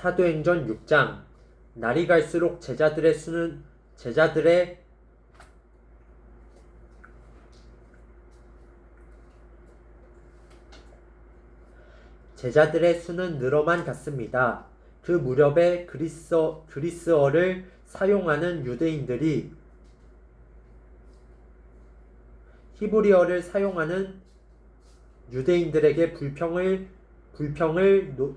사도행전 6장. 날이 갈수록 제자들의 수는 늘어만 갔습니다. 그 무렵에 그리스어를 사용하는 유대인들이 히브리어를 사용하는 유대인들에게 불평을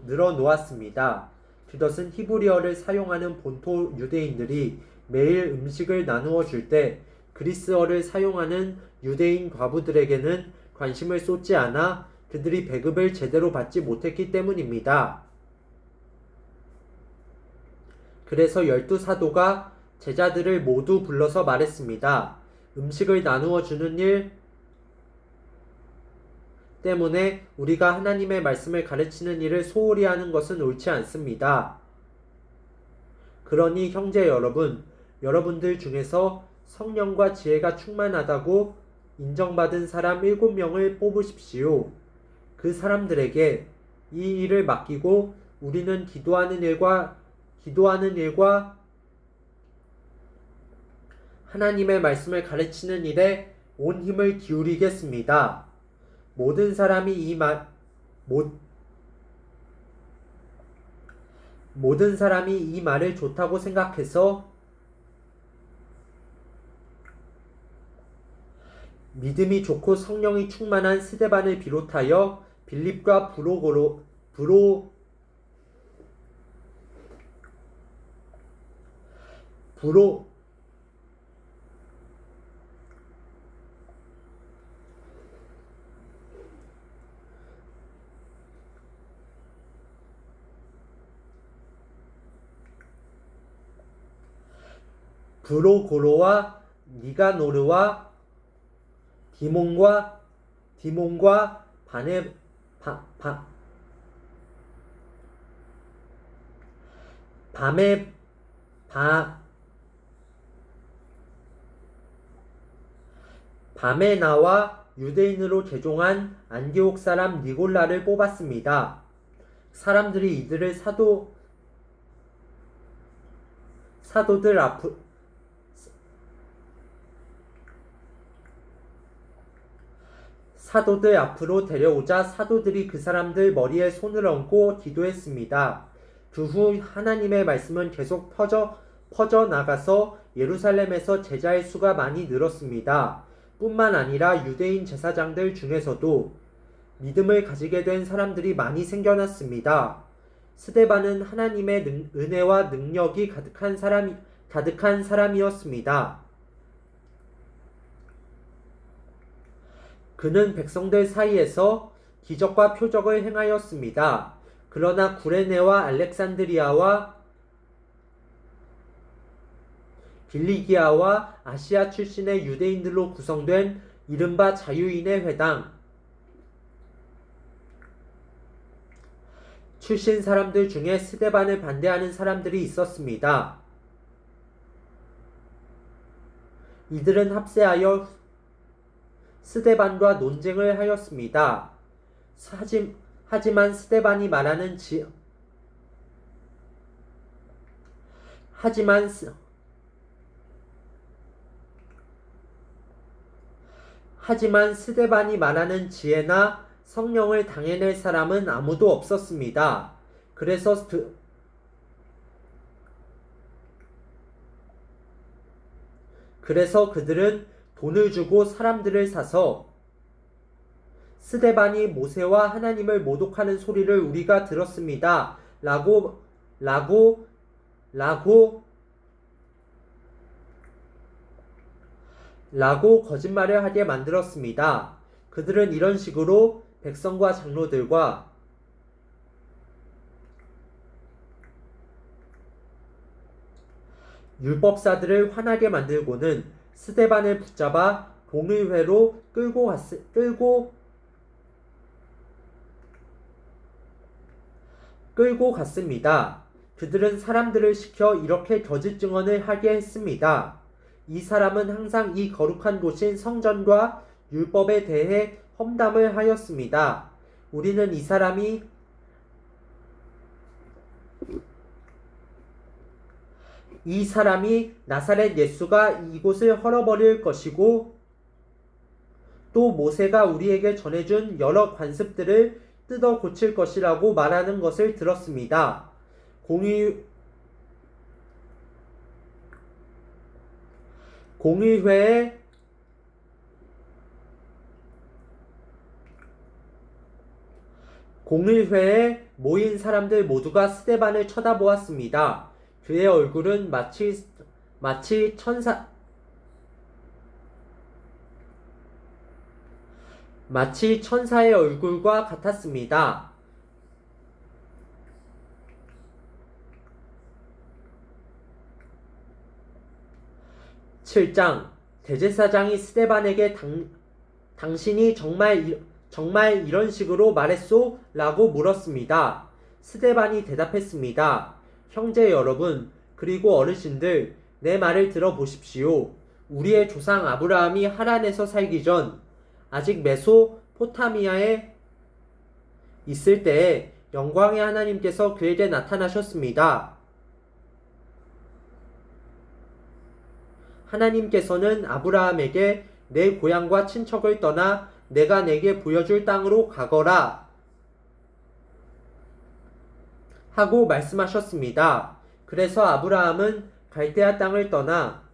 늘어놓았습니다. 그것은 히브리어를 사용하는 본토 유대인들이 매일 음식을 나누어 줄 때 그리스어를 사용하는 유대인 과부들에게는 관심을 쏟지 않아 그들이 배급을 제대로 받지 못했기 때문입니다. 그래서 12사도가 제자들을 모두 불러서 말했습니다. 음식을 나누어 주는 일 때문에 우리가 하나님의 말씀을 가르치는 일을 소홀히 하는 것은 옳지 않습니다. 그러니 형제 여러분, 여러분들 중에서 성령과 지혜가 충만하다고 인정받은 사람 7명을 뽑으십시오. 그 사람들에게 이 일을 맡기고 우리는 기도하는 일과 하나님의 말씀을 가르치는 일에 온 힘을 기울이겠습니다. 모든 사람이 이 말을 좋다고 생각해서 믿음이 좋고 성령이 충만한 스데반을 비롯하여 빌립과 브로고로와 니가노르와 디몬과 바메나와 유대인으로 개종한 안디옥 사람 니골라를 뽑았습니다. 사람들이 이들을 사도들 앞으로 데려오자 사도들이 그 사람들 머리에 손을 얹고 기도했습니다. 그 후 하나님의 말씀은 계속 퍼져 나가서 예루살렘에서 제자의 수가 많이 늘었습니다. 뿐만 아니라 유대인 제사장들 중에서도 믿음을 가지게 된 사람들이 많이 생겨났습니다. 스데반은 하나님의 은혜와 능력이 가득한 사람이었습니다. 그는 백성들 사이에서 기적과 표적을 행하였습니다. 그러나 구레네와 알렉산드리아와 길리기아와 아시아 출신의 유대인들로 구성된 이른바 자유인의 회당 출신 사람들 중에 스데반을 반대하는 사람들이 있었습니다. 이들은 합세하여 스데반과 논쟁을 하였습니다. 하지만 스데반이 말하는 지혜나 성령을 당해낼 사람은 아무도 없었습니다. 그래서 그들은 돈을 주고 사람들을 사서 스데반이 모세와 하나님을 모독하는 소리를 우리가 들었습니다. 라고 거짓말을 하게 만들었습니다. 그들은 이런 식으로 백성과 장로들과 율법사들을 화나게 만들고는 스데반을 붙잡아 공의회로 끌고 갔습니다. 그들은 사람들을 시켜 이렇게 거짓 증언을 하게 했습니다. 이 사람은 항상 이 거룩한 곳인 성전과 율법에 대해 험담을 하였습니다. 우리는 이 사람이 이 사람이 나사렛 예수가 이곳을 헐어버릴 것이고 또 모세가 우리에게 전해준 여러 관습들을 뜯어 고칠 것이라고 말하는 것을 들었습니다. 공의회에 모인 사람들 모두가 스데반을 쳐다보았습니다. 그의 얼굴은 마치 천사의 얼굴과 같았습니다. 7장 대제사장이 스데반에게 당신이 정말 이런 식으로 말했소? 라고 물었습니다. 스데반이 대답했습니다. 형제 여러분, 그리고 어르신들, 내 말을 들어보십시오. 우리의 조상 아브라함이 하란에서 살기 전 아직 메소포타미아에 있을 때에 영광의 하나님께서 그에게 나타나셨습니다. 하나님께서는 아브라함에게 내 고향과 친척을 떠나 내가 내게 보여줄 땅으로 가거라 하고 말씀하셨습니다. 그래서 아브라함은 갈대아 땅을 떠나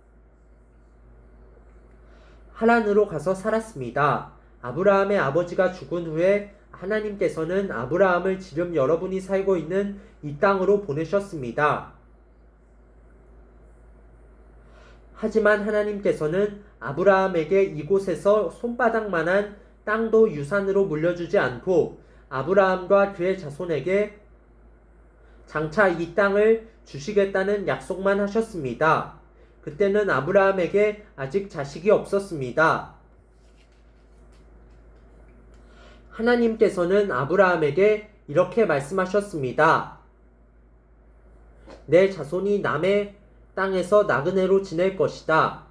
하란으로 가서 살았습니다. 아브라함의 아버지가 죽은 후에 하나님께서는 아브라함을 지금 여러분이 살고 있는 이 땅으로 보내셨습니다. 하지만 하나님께서는 아브라함에게 이곳에서 손바닥만한 땅도 유산으로 물려주지 않고 아브라함과 그의 자손에게 장차 이 땅을 주시겠다는 약속만 하셨습니다. 그때는 아브라함에게 아직 자식이 없었습니다. 하나님께서는 아브라함에게 이렇게 말씀하셨습니다. 내 자손이 남의 땅에서 나그네로 지낼 것이다.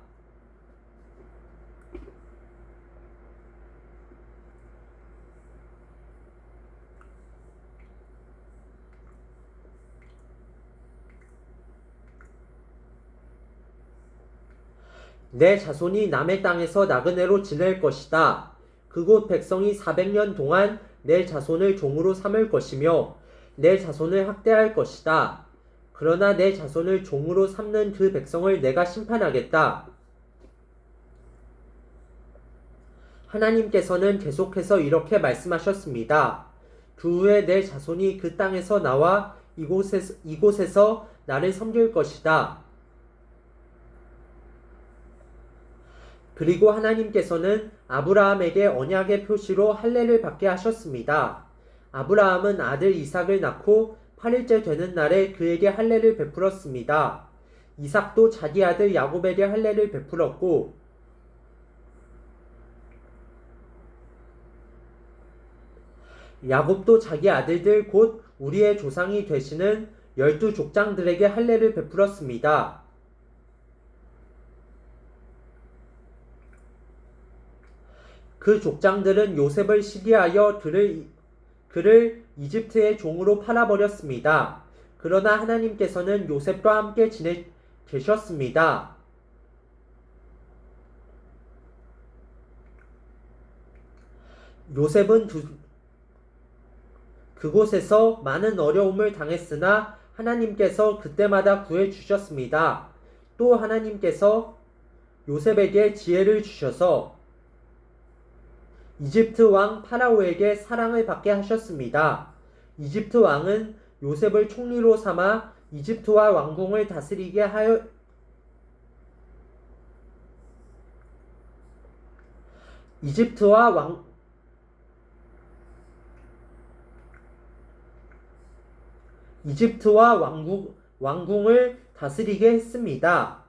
내 자손이 남의 땅에서 나그네로 지낼 것이다. 그곳 백성이 400년 동안 내 자손을 종으로 삼을 것이며 내 자손을 학대할 것이다. 그러나 내 자손을 종으로 삼는 그 백성을 내가 심판하겠다. 하나님께서는 계속해서 이렇게 말씀하셨습니다. 그 후에 내 자손이 그 땅에서 나와 이곳에서 나를 섬길 것이다. 그리고 하나님께서는 아브라함에게 언약의 표시로 할례를 받게 하셨습니다. 아브라함은 아들 이삭을 낳고 8일째 되는 날에 그에게 할례를 베풀었습니다. 이삭도 자기 아들 야곱에게 할례를 베풀었고 야곱도 자기 아들들 곧 우리의 조상이 되시는 12족장들에게 할례를 베풀었습니다. 그 족장들은 요셉을 시기하여 그를 이집트의 종으로 팔아버렸습니다. 그러나 하나님께서는 요셉과 함께 계셨습니다. 요셉은 그곳에서 많은 어려움을 당했으나 하나님께서 그때마다 구해주셨습니다. 또 하나님께서 요셉에게 지혜를 주셔서 이집트 왕 파라오에게 사랑을 받게 하셨습니다. 이집트 왕은 요셉을 총리로 삼아 이집트와 왕궁을 다스리게 하여 이집트와 왕궁을 다스리게 했습니다.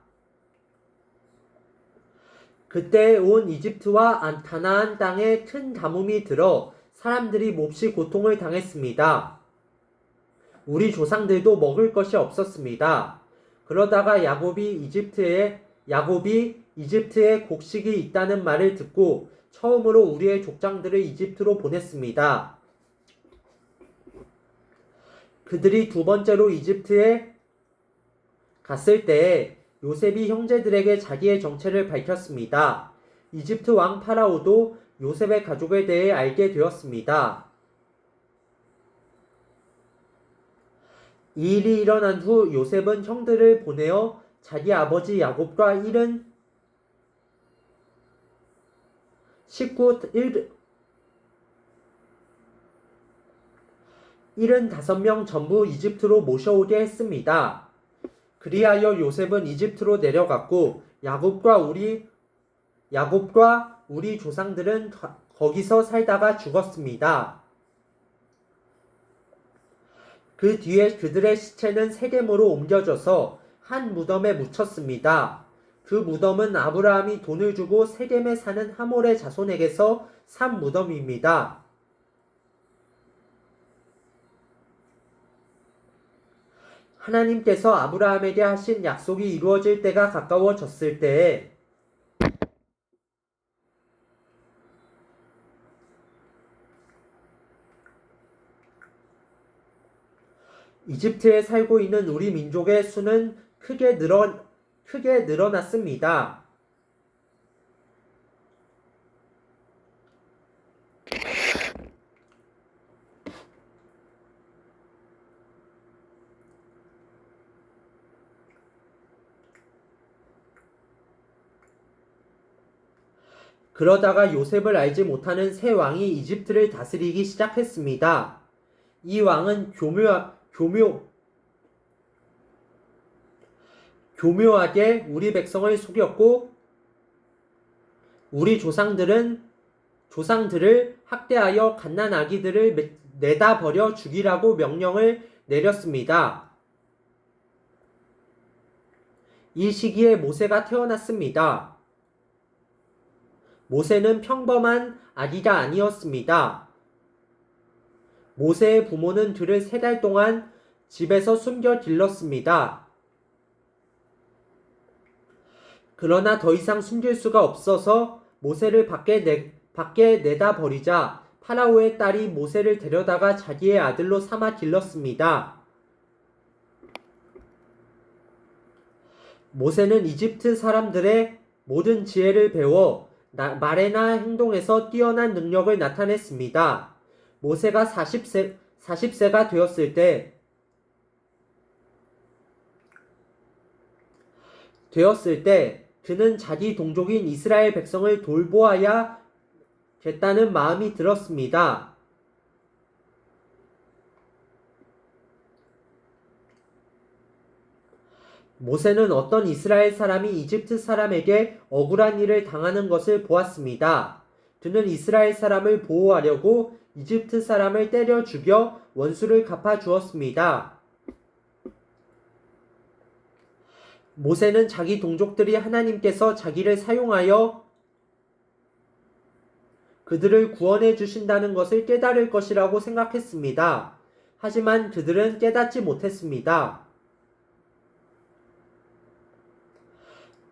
그때 온 이집트와 가나안 땅에 큰 가뭄이 들어 사람들이 몹시 고통을 당했습니다. 우리 조상들도 먹을 것이 없었습니다. 그러다가 야곱이 이집트에 곡식이 있다는 말을 듣고 처음으로 우리의 족장들을 이집트로 보냈습니다. 그들이 두 번째로 이집트에 갔을 때에 요셉이 형제들에게 자기의 정체를 밝혔습니다. 이집트 왕 파라오도 요셉의 가족에 대해 알게 되었습니다. 이 일이 일어난 후 요셉은 형들을 보내어 자기 아버지 야곱과 75명 전부 이집트로 모셔오게 했습니다. 그리하여 요셉은 이집트로 내려갔고 야곱과 우리 조상들은 거기서 살다가 죽었습니다. 그 뒤에 그들의 시체는 세겜으로 옮겨져서 한 무덤에 묻혔습니다. 그 무덤은 아브라함이 돈을 주고 세겜에 사는 하몰의 자손에게서 산 무덤입니다. 하나님께서 아브라함에게 하신 약속이 이루어질 때가 가까워졌을 때에 이집트에 살고 있는 우리 민족의 수는 크게 늘어났습니다. 그러다가 요셉을 알지 못하는 새 왕이 이집트를 다스리기 시작했습니다. 이 왕은 교묘하게 우리 백성을 속였고 우리 조상들을 학대하여 갓난 아기들을 내다 버려 죽이라고 명령을 내렸습니다. 이 시기에 모세가 태어났습니다. 모세는 평범한 아기가 아니었습니다. 모세의 부모는 그를 3달 동안 집에서 숨겨 길렀습니다. 그러나 더 이상 숨길 수가 없어서 모세를 밖에 내다 버리자 파라오의 딸이 모세를 데려다가 자기의 아들로 삼아 길렀습니다. 모세는 이집트 사람들의 모든 지혜를 배워 말이나 행동에서 뛰어난 능력을 나타냈습니다. 모세가 40세가 되었을 때 그는 자기 동족인 이스라엘 백성을 돌보아야 겠다는 마음이 들었습니다. 모세는 어떤 이스라엘 사람이 이집트 사람에게 억울한 일을 당하는 것을 보았습니다. 그는 이스라엘 사람을 보호하려고 이집트 사람을 때려 죽여 원수를 갚아 주었습니다. 모세는 자기 동족들이 하나님께서 자기를 사용하여 그들을 구원해 주신다는 것을 깨달을 것이라고 생각했습니다. 하지만 그들은 깨닫지 못했습니다.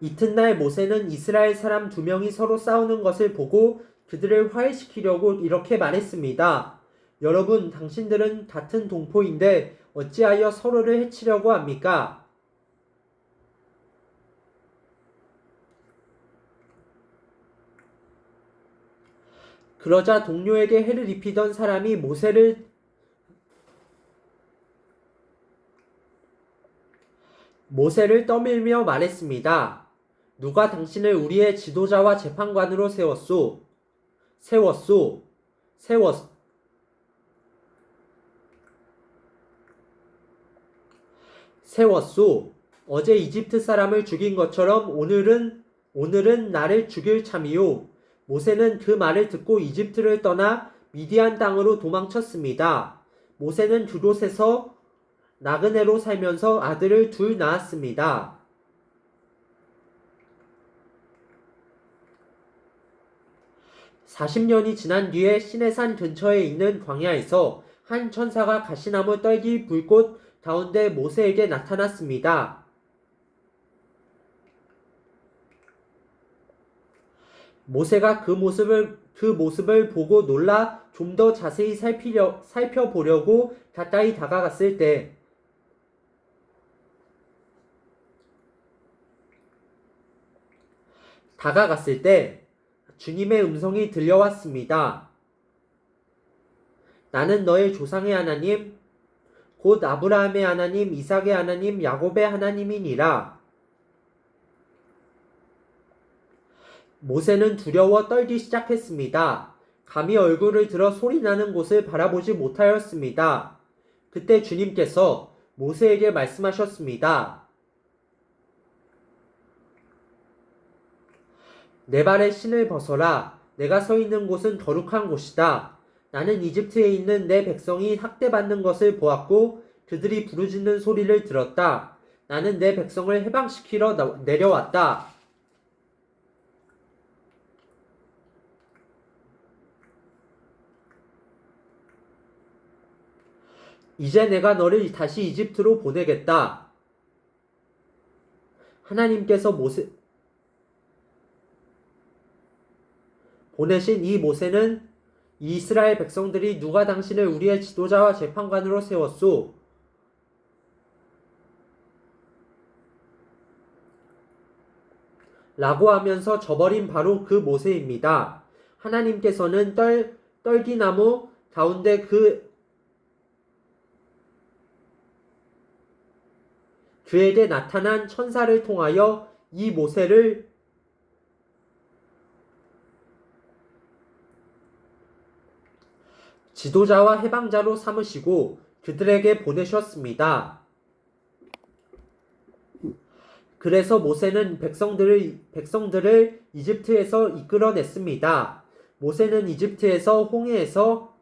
이튿날 모세는 이스라엘 사람 2명이 서로 싸우는 것을 보고 그들을 화해시키려고 이렇게 말했습니다. 여러분, 당신들은 같은 동포인데 어찌하여 서로를 해치려고 합니까? 그러자 동료에게 해를 입히던 사람이 모세를 떠밀며 말했습니다. 누가 당신을 우리의 지도자와 재판관으로 세웠소? 어제 이집트 사람을 죽인 것처럼 오늘은 나를 죽일 참이요. 모세는 그 말을 듣고 이집트를 떠나 미디안 땅으로 도망쳤습니다. 모세는 그곳에서 나그네로 살면서 아들을 2 낳았습니다. (40년이) 지난 뒤에 시내산 근처에 있는 광야에서 한 천사가 가시나무 떨기 불꽃 가운데 모세에게 나타났습니다. 모세가 그 모습을 보고 놀라 좀 더 자세히 살펴보려고 가까이 다가갔을 때 다가갔을 때 주님의 음성이 들려왔습니다. 나는 너의 조상의 하나님, 곧 아브라함의 하나님, 이삭의 하나님, 야곱의 하나님이니라. 모세는 두려워 떨기 시작했습니다. 감히 얼굴을 들어 소리나는 곳을 바라보지 못하였습니다. 그때 주님께서 모세에게 말씀하셨습니다. 내 발에 신을 벗어라. 내가 서 있는 곳은 거룩한 곳이다. 나는 이집트에 있는 내 백성이 학대받는 것을 보았고 그들이 부르짖는 소리를 들었다. 나는 내 백성을 해방시키러 내려왔다. 이제 내가 너를 다시 이집트로 보내겠다. 하나님께서 보내신 이 모세는 이스라엘 백성들이 누가 당신을 우리의 지도자와 재판관으로 세웠소? 라고 하면서 저버린 바로 그 모세입니다. 하나님께서는 떨기나무 가운데 그에게 나타난 천사를 통하여 이 모세를 지도자와 해방자로 삼으시고 그들에게 보내셨습니다. 그래서 모세는 백성들을 이집트에서 이끌어냈습니다. 모세는 이집트에서 홍해에서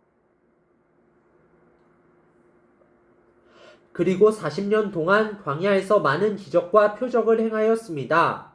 그리고 40년 동안 광야에서 많은 기적과 표적을 행하였습니다.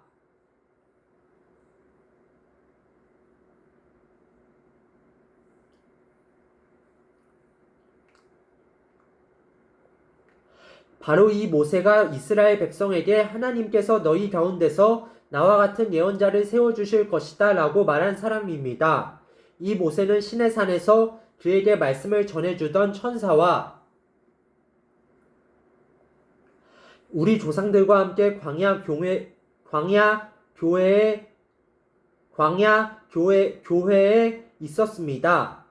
바로 이 모세가 이스라엘 백성에게 하나님께서 너희 가운데서 나와 같은 예언자를 세워주실 것이다 라고 말한 사람입니다. 이 모세는 시내산에서 그에게 말씀을 전해주던 천사와 우리 조상들과 함께 교회에 있었습니다.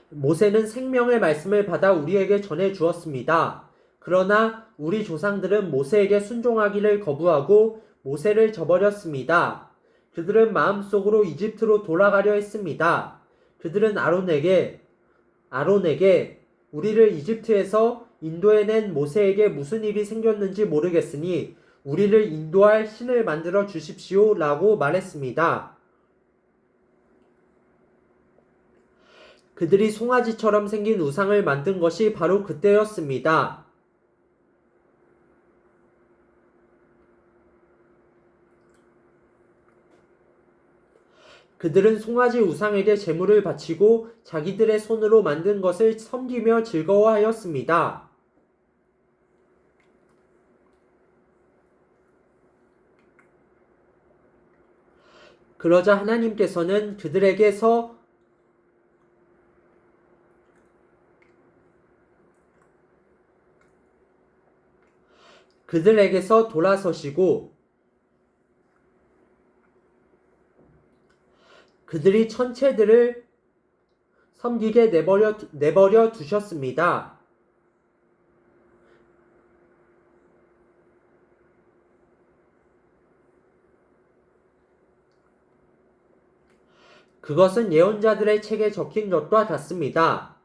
모세는 생명의 말씀을 받아 우리에게 전해 주었습니다. 그러나 우리 조상들은 모세에게 순종하기를 거부하고 모세를 저버렸습니다. 그들은 마음속으로 이집트로 돌아가려 했습니다. 그들은 아론에게 우리를 이집트에서 인도해낸 모세에게 무슨 일이 생겼는지 모르겠으니 우리를 인도할 신을 만들어 주십시오 라고 말했습니다. 그들이 송아지처럼 생긴 우상을 만든 것이 바로 그때였습니다. 그들은 송아지 우상에게 제물을 바치고 자기들의 손으로 만든 것을 섬기며 즐거워하였습니다. 그러자 하나님께서는 그들에게서 돌아서시고 그들이 천체들을 섬기게 내버려 두셨습니다. 그것은 예언자들의 책에 적힌 것과 같습니다.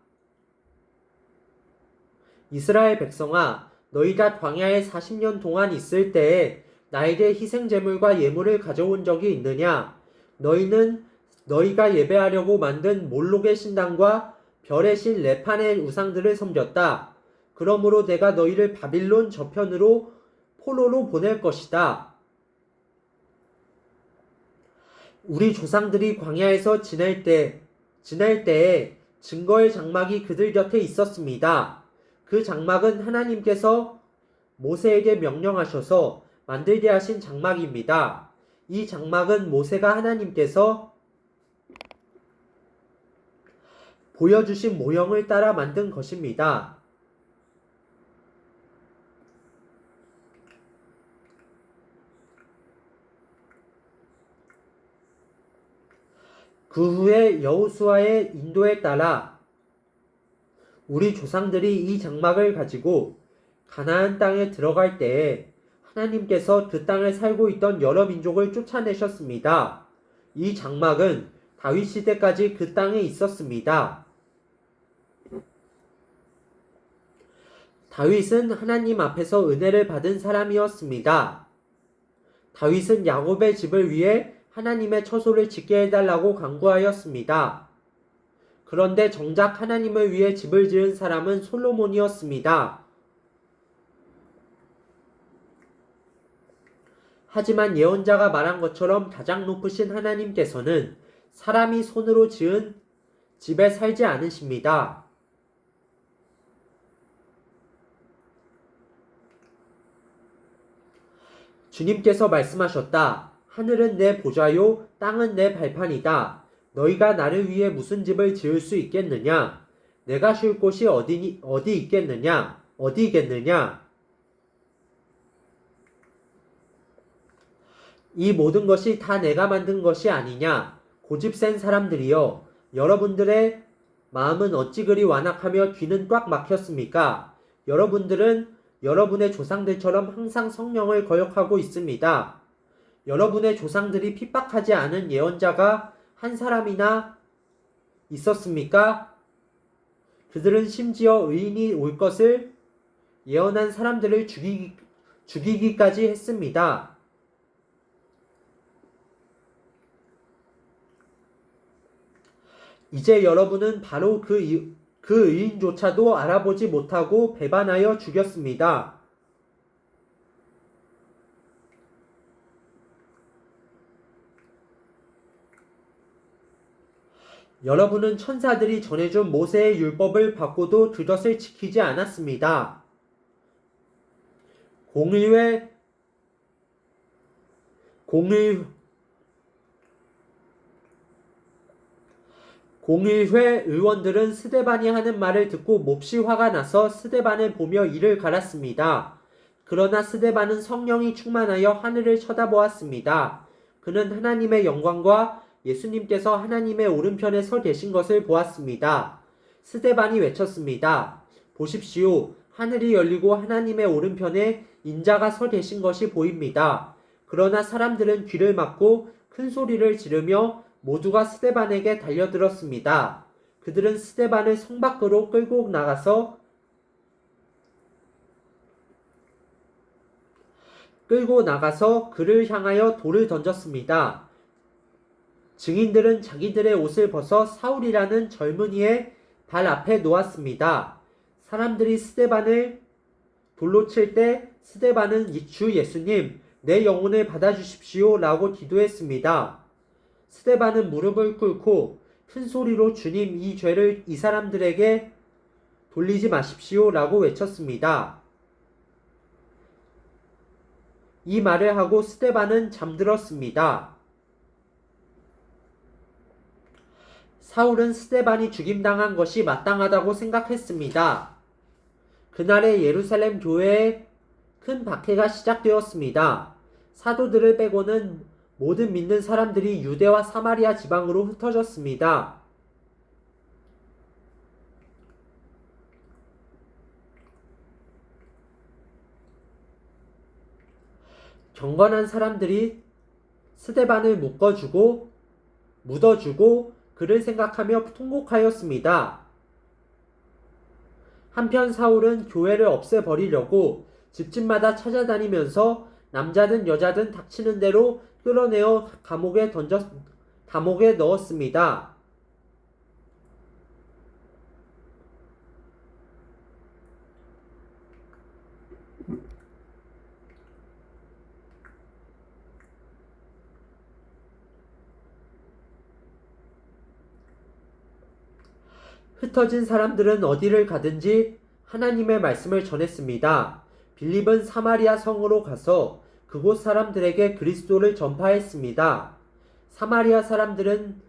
이스라엘 백성아, 너희가 광야에 40년 동안 있을 때에 나에게 희생제물과 예물을 가져온 적이 있느냐? 너희가 예배하려고 만든 몰록의 신당과 별의 신 레판의 우상들을 섬겼다. 그러므로 내가 너희를 바빌론 저편으로 포로로 보낼 것이다. 우리 조상들이 광야에서 지낼 때에 증거의 장막이 그들 곁에 있었습니다. 그 장막은 하나님께서 모세에게 명령하셔서 만들게 하신 장막입니다. 이 장막은 모세가 하나님께서 보여주신 모형을 따라 만든 것입니다. 그 후에 여호수아의 인도에 따라 우리 조상들이 이 장막을 가지고 가나안 땅에 들어갈 때에 하나님께서 그 땅에 살고 있던 여러 민족을 쫓아내셨습니다. 이 장막은 다윗 시대까지 그 땅에 있었습니다. 다윗은 하나님 앞에서 은혜를 받은 사람이었습니다. 다윗은 야곱의 집을 위해 하나님의 처소를 짓게 해달라고 간구하였습니다. 그런데 정작 하나님을 위해 집을 지은 사람은 솔로몬이었습니다. 하지만 예언자가 말한 것처럼 가장 높으신 하나님께서는 사람이 손으로 지은 집에 살지 않으십니다. 주님께서 말씀하셨다. 하늘은 내 보좌요, 땅은 내 발판이다. 너희가 나를 위해 무슨 집을 지을 수 있겠느냐? 내가 쉴 곳이 어디 있겠느냐? 어디겠느냐? 이 모든 것이 다 내가 만든 것이 아니냐? 고집 센 사람들이여, 여러분들의 마음은 어찌 그리 완악하며 귀는 꽉 막혔습니까? 여러분들은 여러분의 조상들처럼 항상 성령을 거역하고 있습니다. 여러분의 조상들이 핍박하지 않은 예언자가 한 사람이나 있었습니까? 그들은 심지어 의인이 올 것을 예언한 사람들을 죽이기까지 했습니다. 이제 여러분은 바로 그 의인조차도 알아보지 못하고 배반하여 죽였습니다. 여러분은 천사들이 전해준 모세의 율법을 받고도 그것을 지키지 않았습니다. 공의회 의원들은 스데반이 하는 말을 듣고 몹시 화가 나서 스데반을 보며 이를 갈았습니다. 그러나 스데반은 성령이 충만하여 하늘을 쳐다보았습니다. 그는 하나님의 영광과 예수님께서 하나님의 오른편에 서 계신 것을 보았습니다. 스데반이 외쳤습니다. 보십시오. 하늘이 열리고 하나님의 오른편에 인자가 서 계신 것이 보입니다. 그러나 사람들은 귀를 막고 큰 소리를 지르며 모두가 스데반에게 달려들었습니다. 그들은 스데반을 성 밖으로 끌고 나가서 그를 향하여 돌을 던졌습니다. 증인들은 자기들의 옷을 벗어 사울이라는 젊은이의 발 앞에 놓았습니다. 사람들이 스데반을 돌로 칠 때 스데반은 주 예수님, 내 영혼을 받아주십시오 라고 기도했습니다. 스데반은 무릎을 꿇고 큰 소리로 주님, 이 죄를 이 사람들에게 돌리지 마십시오 라고 외쳤습니다. 이 말을 하고 스데반은 잠들었습니다. 사울은 스데반이 죽임당한 것이 마땅하다고 생각했습니다. 그날의 예루살렘 교회에 큰 박해가 시작되었습니다. 사도들을 빼고는 모든 믿는 사람들이 유대와 사마리아 지방으로 흩어졌습니다. 경건한 사람들이 스데반을 묻어주고 그를 생각하며 통곡하였습니다. 한편 사울은 교회를 없애버리려고 집집마다 찾아다니면서 남자든 여자든 닥치는 대로 끌어내어 감옥에 넣었습니다. 흩어진 사람들은 어디를 가든지 하나님의 말씀을 전했습니다. 빌립은 사마리아 성으로 가서 그곳 사람들에게 그리스도를 전파했습니다. 사마리아 사람들은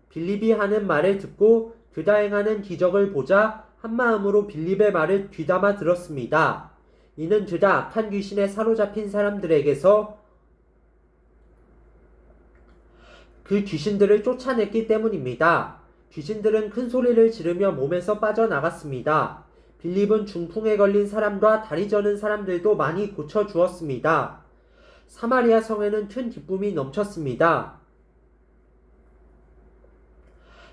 빌립이 하는 말을 듣고 그가 행하는 기적을 보자 한마음으로 빌립의 말을 귀담아 들었습니다. 이는 그가 악한 귀신에 사로잡힌 사람들에게서 그 귀신들을 쫓아냈기 때문입니다. 귀신들은 큰 소리를 지르며 몸에서 빠져나갔습니다. 빌립은 중풍에 걸린 사람과 다리 저는 사람들도 많이 고쳐주었습니다. 사마리아 성에는 큰 기쁨이 넘쳤습니다.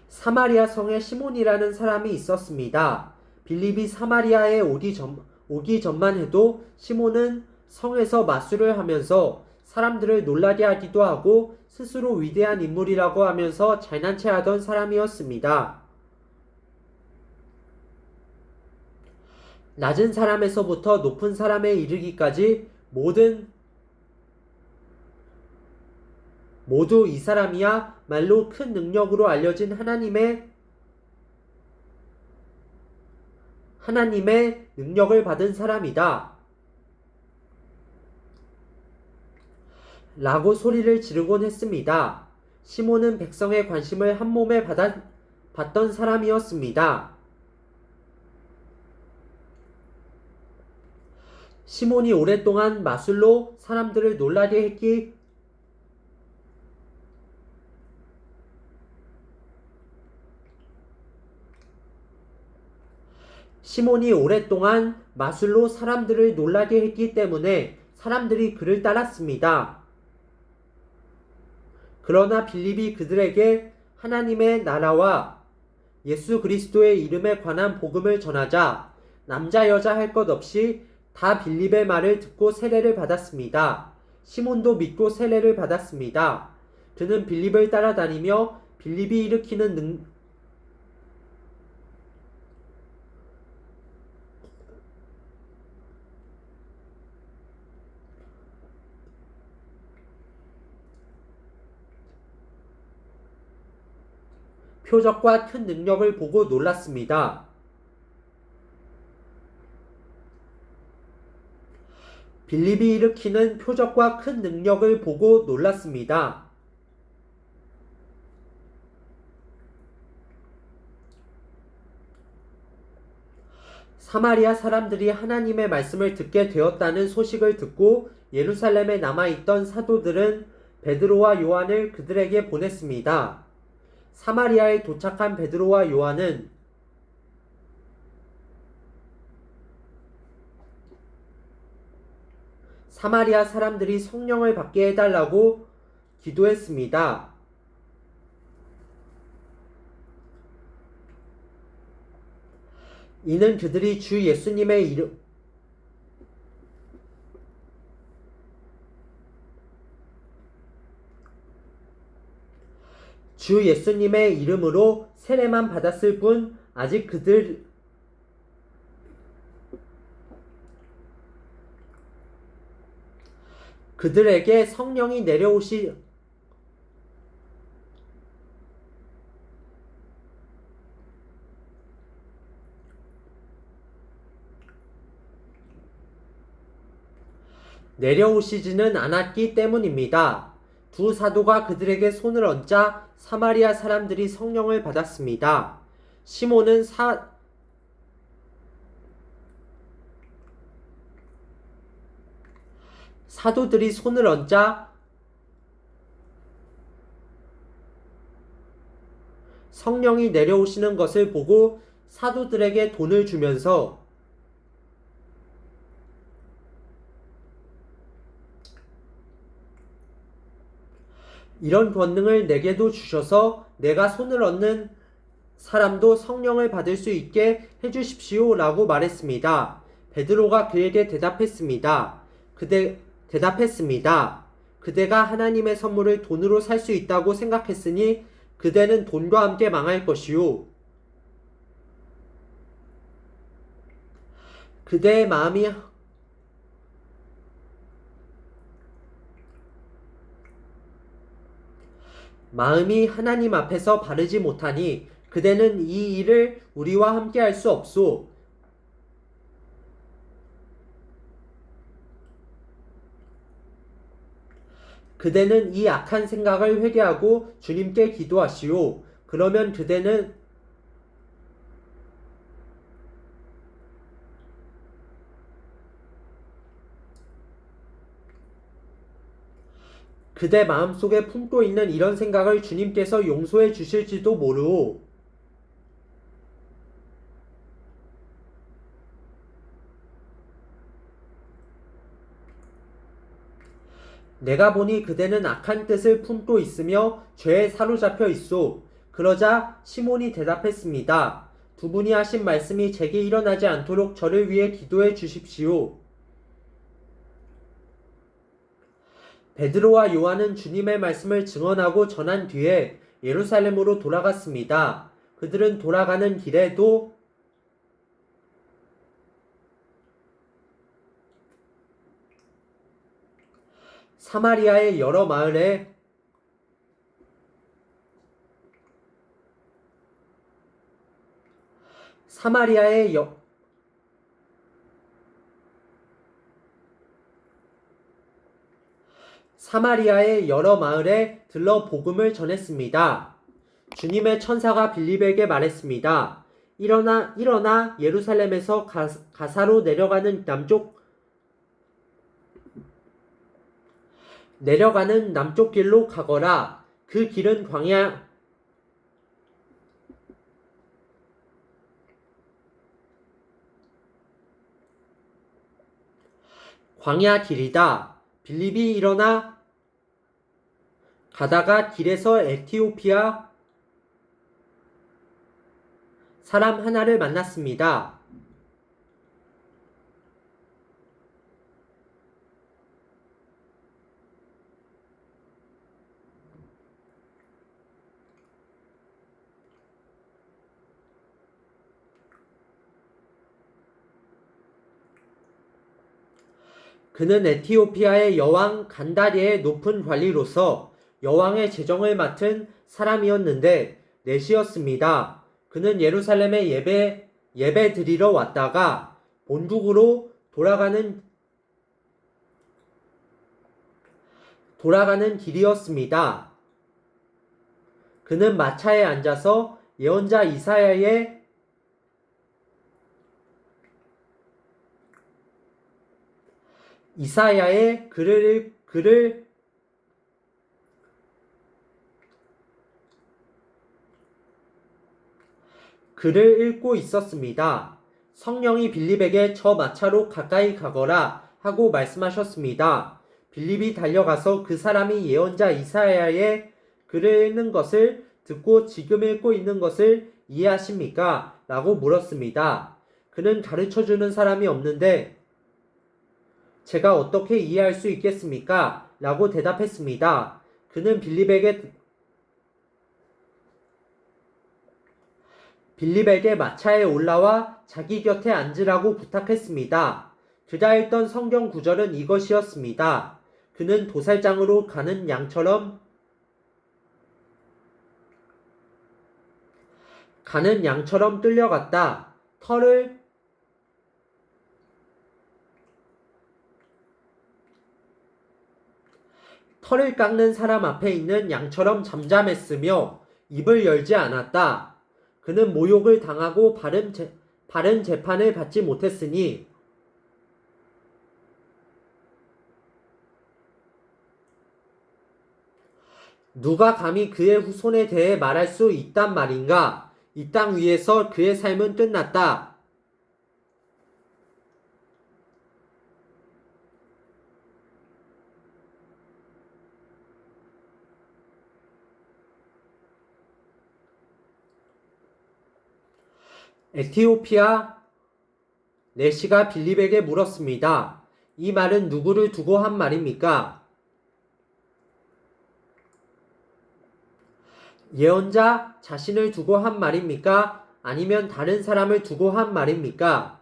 사마리아 성에 시몬이라는 사람이 있었습니다. 빌립이 사마리아에 오기 전만 해도 시몬은 성에서 마술을 하면서 사람들을 놀라게 하기도 하고 스스로 위대한 인물이라고 하면서 잘난 체 하던 사람이었습니다. 낮은 사람에서부터 높은 사람에 이르기까지 모두 이 사람이야 말로 큰 능력으로 알려진 하나님의 능력을 받은 사람이다. 라고 소리를 지르곤 했습니다. 시몬은 백성의 관심을 한 몸에 받던 사람이었습니다. 시몬이 오랫동안 마술로 사람들을 놀라게 했기 때문에 사람들이 그를 따랐습니다. 그러나 빌립이 그들에게 하나님의 나라와 예수 그리스도의 이름에 관한 복음을 전하자 남자 여자 할 것 없이 다 빌립의 말을 듣고 세례를 받았습니다. 시몬도 믿고 세례를 받았습니다. 그는 빌립을 따라다니며 빌립이 일으키는 표적과 큰 능력을 보고 놀랐습니다. 빌립이 일으키는 표적과 큰 능력을 보고 놀랐습니다. 사마리아 사람들이 하나님의 말씀을 듣게 되었다는 소식을 듣고 예루살렘에 남아있던 사도들은 베드로와 요한을 그들에게 보냈습니다. 사마리아에 도착한 베드로와 요한은 사마리아 사람들이 성령을 받게 해달라고 기도했습니다. 이는 그들이 주 예수님의 이름으로 세례만 받았을 뿐 아직 그들에게 성령이 내려오시지는 않았기 때문입니다. 두 사도가 그들에게 손을 얹자 사마리아 사람들이 성령을 받았습니다. 시몬은 사도들이 손을 얹자 성령이 내려오시는 것을 보고 사도들에게 돈을 주면서 이런 권능을 내게도 주셔서 내가 손을 얹는 사람도 성령을 받을 수 있게 해주십시오 라고 말했습니다. 베드로가 그에게 대답했습니다. 그대가 하나님의 선물을 돈으로 살 수 있다고 생각했으니 그대는 돈과 함께 망할 것이요. 그대의 마음이 하나님 앞에서 바르지 못하니 그대는 이 일을 우리와 함께 할 수 없소. 그대는 이 악한 생각을 회개하고 주님께 기도하시오. 그러면 그대 마음속에 품고 있는 이런 생각을 주님께서 용서해 주실지도 모르오. 내가 보니 그대는 악한 뜻을 품고 있으며 죄에 사로잡혀 있소. 그러자 시몬이 대답했습니다. 두 분이 하신 말씀이 제게 일어나지 않도록 저를 위해 기도해 주십시오. 베드로와 요한은 주님의 말씀을 증언하고 전한 뒤에 예루살렘으로 돌아갔습니다. 그들은 돌아가는 길에도 사마리아의 여러 마을에 사마리아의 여, 사마리아의 여러 마을에 들러 복음을 전했습니다. 주님의 천사가 빌립에게 말했습니다. 일어나 예루살렘에서 가사로 내려가는 남쪽 길로 가거라. 그 길은 광야 길이다. 빌립이 일어나 가다가 길에서 에티오피아 사람 하나를 만났습니다. 그는 에티오피아의 여왕 간다리의 높은 관리로서 여왕의 재정을 맡은 사람이었는데 넷이었습니다. 그는 예루살렘에 예배 드리러 왔다가 본국으로 돌아가는 길이었습니다. 그는 마차에 앉아서 예언자 이사야의 글을 읽고 있었습니다. 성령이 빌립에게 저 마차로 가까이 가거라 하고 말씀하셨습니다. 빌립이 달려가서 그 사람이 예언자 이사야의 글을 읽는 것을 듣고 지금 읽고 있는 것을 이해하십니까? 라고 물었습니다. 그는 가르쳐주는 사람이 없는데 제가 어떻게 이해할 수 있겠습니까? 라고 대답했습니다. 그는 빌립에게 마차에 올라와 자기 곁에 앉으라고 부탁했습니다. 그가 읽던 성경 구절은 이것이었습니다. 그는 도살장으로 가는 양처럼 뚫려갔다. 털을 깎는 사람 앞에 있는 양처럼 잠잠했으며 입을 열지 않았다. 그는 모욕을 당하고 바른 재판을 받지 못했으니 누가 감히 그의 후손에 대해 말할 수 있단 말인가? 이 땅 위에서 그의 삶은 끝났다. 에티오피아 내시가 빌립에게 물었습니다. 이 말은 누구를 두고 한 말입니까? 예언자 자신을 두고 한 말입니까? 아니면 다른 사람을 두고 한 말입니까?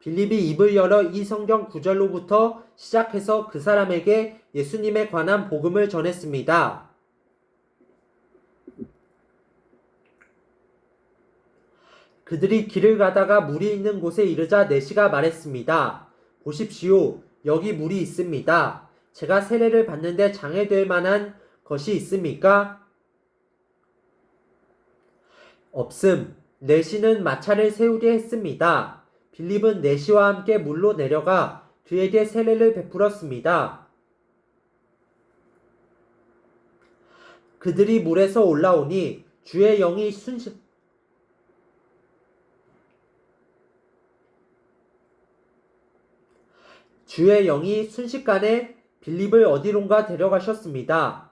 빌립이 입을 열어 이 성경 구절로부터 시작해서 그 사람에게 예수님에 관한 복음을 전했습니다. 그들이 길을 가다가 물이 있는 곳에 이르자 내시가 말했습니다. 보십시오. 여기 물이 있습니다. 제가 세례를 받는데 장애될 만한 것이 있습니까? 없음. 내시는 마차를 세우게 했습니다. 빌립은 내시와 함께 물로 내려가 그에게 세례를 베풀었습니다. 그들이 물에서 올라오니 주의 영이 순식간에 빌립을 어디론가 데려가셨습니다.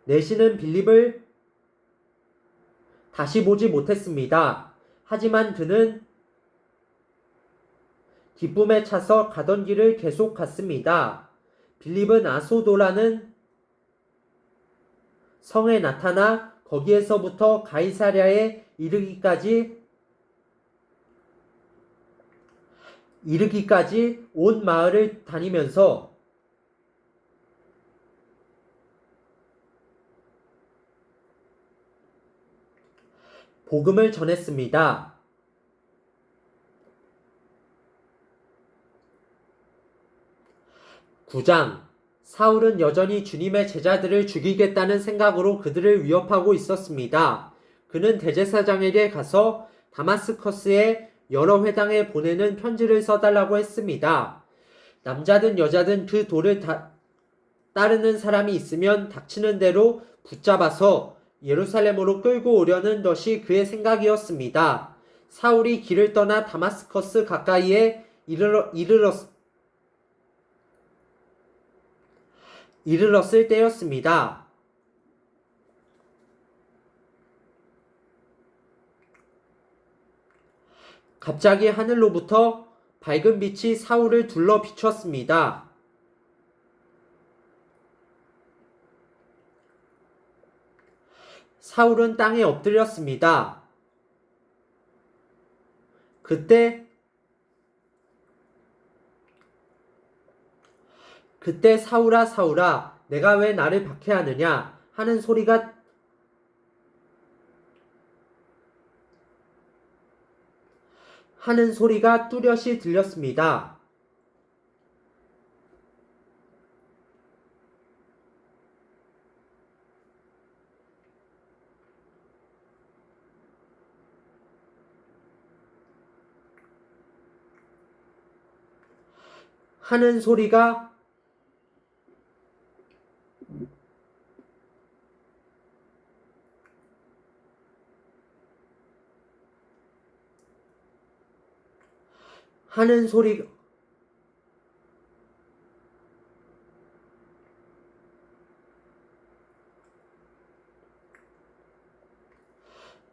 내시는 빌립을 다시 보지 못했습니다. 하지만 그는 기쁨에 차서 가던 길을 계속 갔습니다. 빌립은 아소도라는 성에 나타나 거기에서부터 가이사랴에 이르기까지 온 마을을 다니면서 복음을 전했습니다. 9장 사울은 여전히 주님의 제자들을 죽이겠다는 생각으로 그들을 위협하고 있었습니다. 그는 대제사장에게 가서 다마스커스에 여러 회당에 보내는 편지를 써달라고 했습니다. 남자든 여자든 그 도를 따르는 사람이 있으면 닥치는 대로 붙잡아서 예루살렘으로 끌고 오려는 것이 그의 생각이었습니다. 사울이 길을 떠나 다마스커스 가까이에 이르렀을 때였습니다. 갑자기 하늘로부터 밝은 빛이 사울을 둘러 비췄습니다. 사울은 땅에 엎드렸습니다. 그때 사울아 사울아 내가 왜 나를 박해하느냐 하는 소리가 뚜렷이 들렸습니다.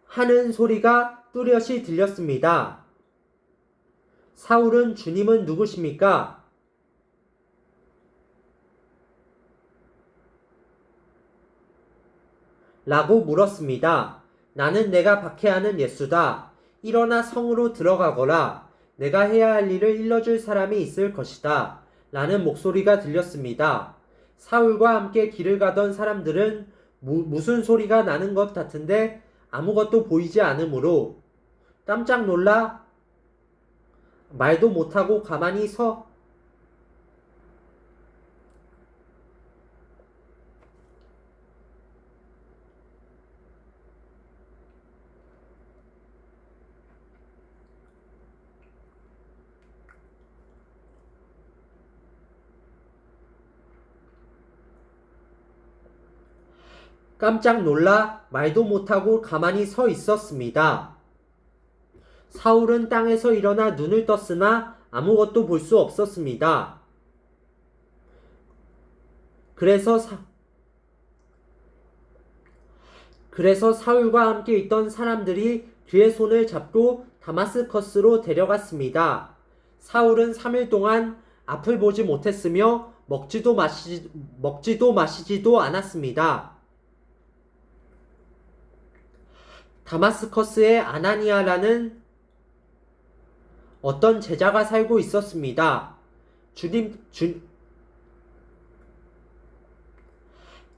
하는 소리가 뚜렷이 들렸습니다. 사울은 주님은 누구십니까? 라고 물었습니다. 나는 내가 박해하는 예수다. 일어나 성으로 들어가거라. 내가 해야 할 일을 일러줄 사람이 있을 것이다. 라는 목소리가 들렸습니다. 사울과 함께 길을 가던 사람들은 무슨 소리가 나는 것 같은데 아무것도 보이지 않으므로 깜짝 놀라 말도 못하고 가만히 서 있었습니다. 사울은 땅에서 일어나 눈을 떴으나 아무것도 볼 수 없었습니다. 그래서 사울과 함께 있던 사람들이 그의 손을 잡고 다마스커스로 데려갔습니다. 사울은 3일 동안 앞을 보지 못했으며 먹지도 마시지도 않았습니다. 다마스커스에 아나니아라는 어떤 제자가 살고 있었습니다.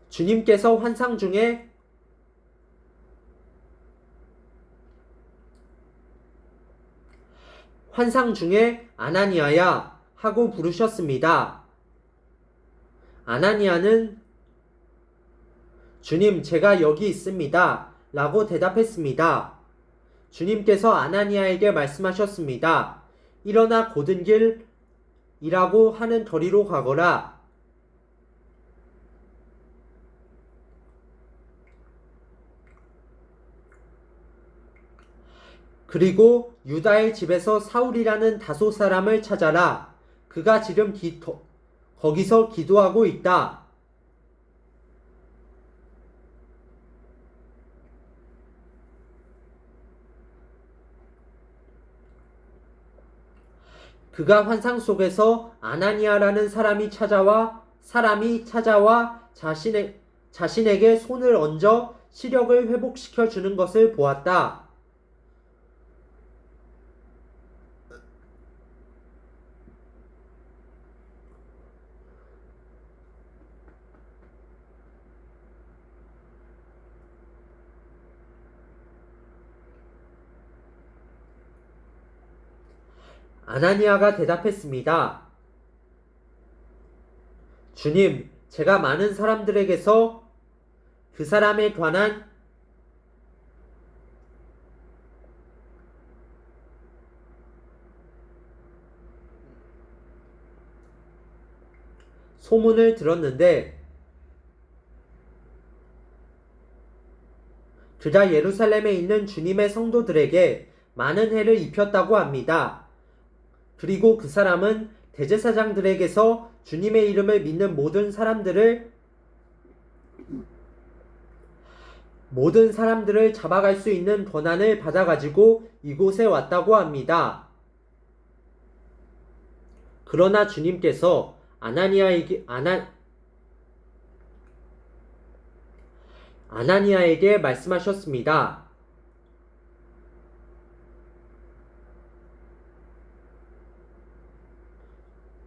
주님께서 환상 중에 아나니아야 하고 부르셨습니다. 아나니아는 주님, 제가 여기 있습니다. 라고 대답했습니다. 주님께서 아나니아에게 말씀하셨습니다. 일어나 고든 길이라고 하는 거리로 가거라. 그리고 유다의 집에서 사울이라는 다소 사람을 찾아라. 그가 지금 거기서 기도하고 있다. 그가 환상 속에서 아나니아라는 사람이 찾아와 자신에게 손을 얹어 시력을 회복시켜 주는 것을 보았다. 아나니아가 대답했습니다. 주님, 제가 많은 사람들에게서 그 사람에 관한 소문을 들었는데 그가 예루살렘에 있는 주님의 성도들에게 많은 해를 입혔다고 합니다. 그리고 그 사람은 대제사장들에게서 주님의 이름을 믿는 모든 사람들을 잡아갈 수 있는 권한을 받아가지고 이곳에 왔다고 합니다. 그러나 주님께서 아나니아에게 말씀하셨습니다.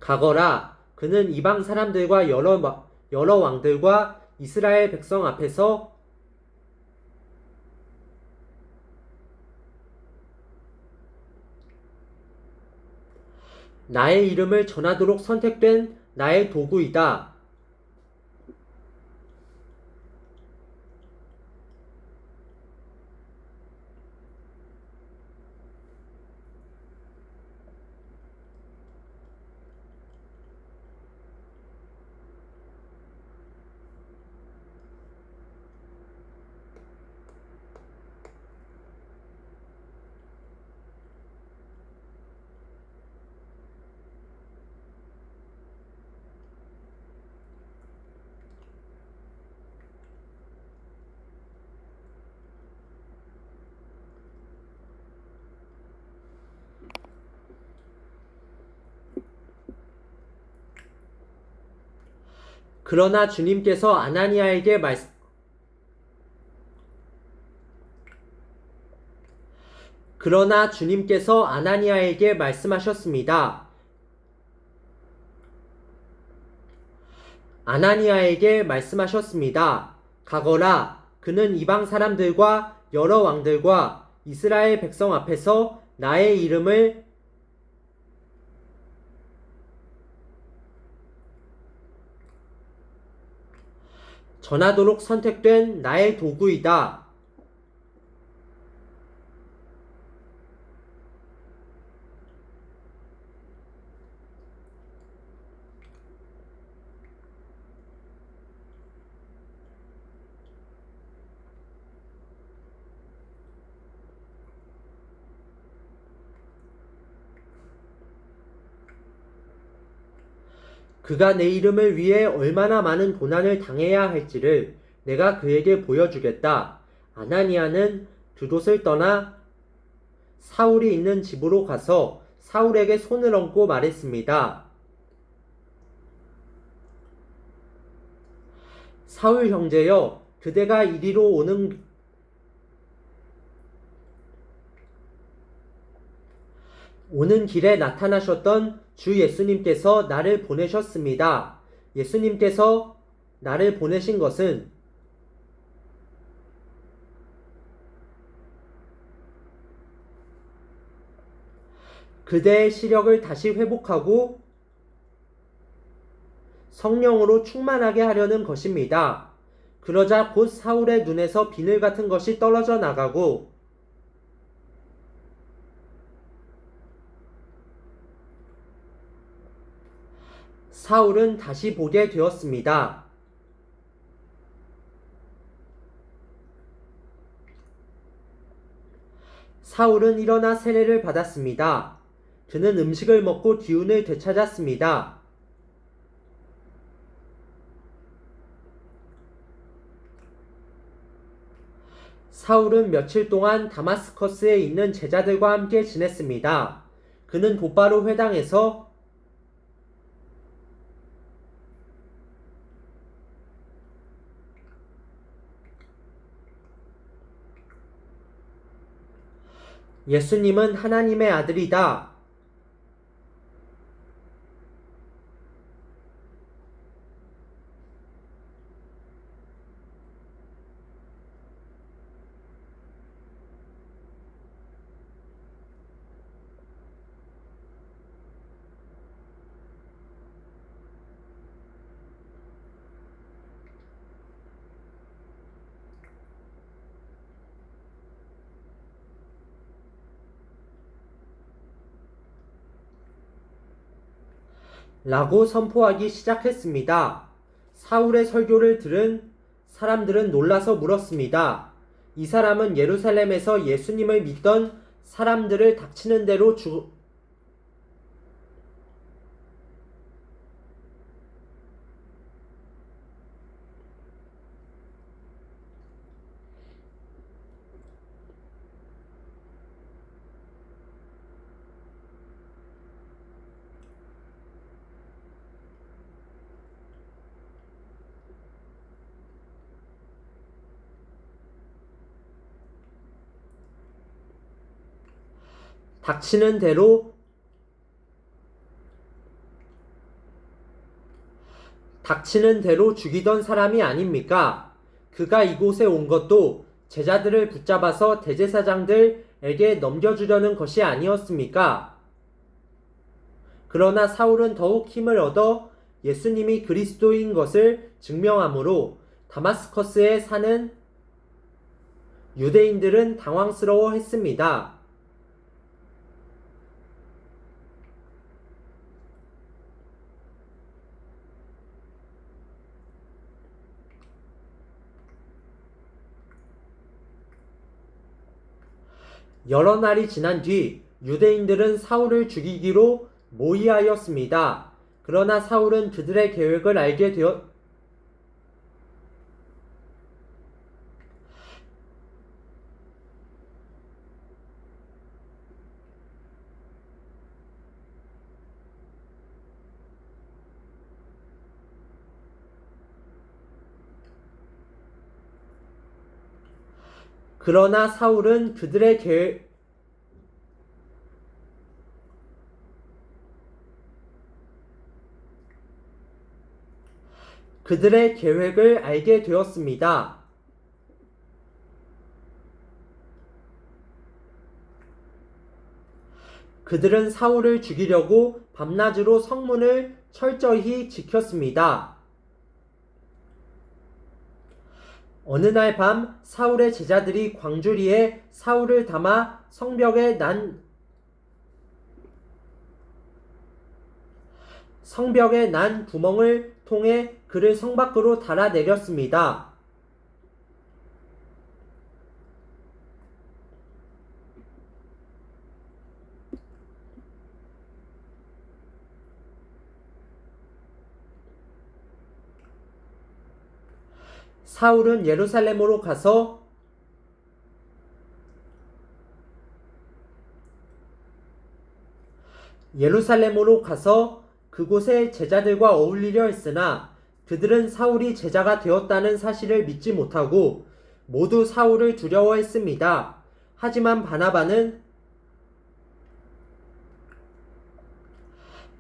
가거라. 그는 이방 사람들과 여러 왕들과 이스라엘 백성 앞에서 나의 이름을 전하도록 선택된 나의 도구이다. 그러나 주님께서 아나니아에게 말씀하셨습니다. 가거라. 그는 이방 사람들과 여러 왕들과 이스라엘 백성 앞에서 나의 이름을 전하도록 선택된 나의 도구이다. 그가 내 이름을 위해 얼마나 많은 고난을 당해야 할지를 내가 그에게 보여주겠다. 아나니아는 그곳을 떠나 사울이 있는 집으로 가서 사울에게 손을 얹고 말했습니다. 사울 형제여, 그대가 이리로 오는 길에 나타나셨던 주 예수님께서 나를 보내셨습니다. 예수님께서 나를 보내신 것은 그대의 시력을 다시 회복하고 성령으로 충만하게 하려는 것입니다. 그러자 곧 사울의 눈에서 비늘 같은 것이 떨어져 나가고 사울은 다시 보게 되었습니다. 사울은 일어나 세례를 받았습니다. 그는 음식을 먹고 기운을 되찾았습니다. 사울은 며칠 동안 다마스커스에 있는 제자들과 함께 지냈습니다. 그는 곧바로 회당에서 예수님은 하나님의 아들이다. 라고 선포하기 시작했습니다. 사울의 설교를 들은 사람들은 놀라서 물었습니다. 이 사람은 예루살렘에서 예수님을 믿던 사람들을 닥치는 대로 닥치는 대로 죽이던 사람이 아닙니까? 그가 이곳에 온 것도 제자들을 붙잡아서 대제사장들에게 넘겨주려는 것이 아니었습니까? 그러나 사울은 더욱 힘을 얻어 예수님이 그리스도인 것을 증명하므로 다마스커스에 사는 유대인들은 당황스러워 했습니다. 여러 날이 지난 뒤 유대인들은 사울을 죽이기로 모의하였습니다. 그러나 사울은 그들의 계획을 알게 되었 그러나 사울은 그들의 계획을 알게 되었습니다. 그들은 사울을 죽이려고 밤낮으로 성문을 철저히 지켰습니다. 어느 날 밤 사울의 제자들이 광주리에 사울을 담아 성벽에 난 구멍을 통해 그를 성 밖으로 달아내렸습니다. 사울은 예루살렘으로 가서 그곳의 제자들과 어울리려 했으나 그들은 사울이 제자가 되었다는 사실을 믿지 못하고 모두 사울을 두려워했습니다. 하지만 바나바는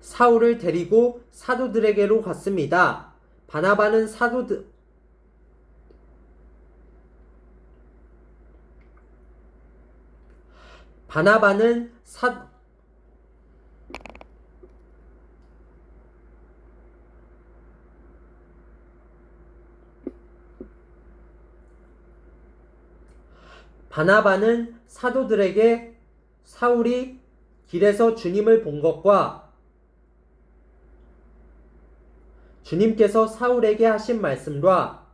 사울을 데리고 사도들에게로 갔습니다. 바나바는 사도들에게 사울이 길에서 주님을 본 것과 주님께서 사울에게 하신 말씀과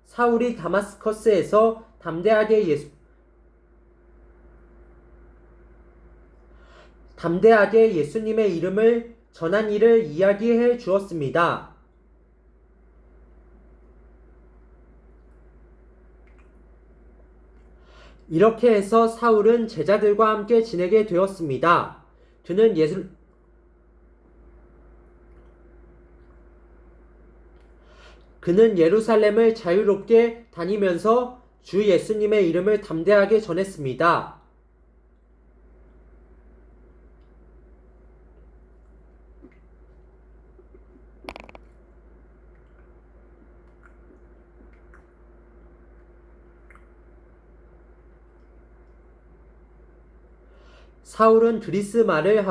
사울이 다마스커스에서 담대하게 담대하게 예수님의 이름을 전한 일을 이야기해 주었습니다. 이렇게 해서 사울은 제자들과 함께 지내게 되었습니다. 그는 예루살렘을 자유롭게 다니면서 주 예수님의 이름을 담대하게 전했습니다. 사울은 그리스 말을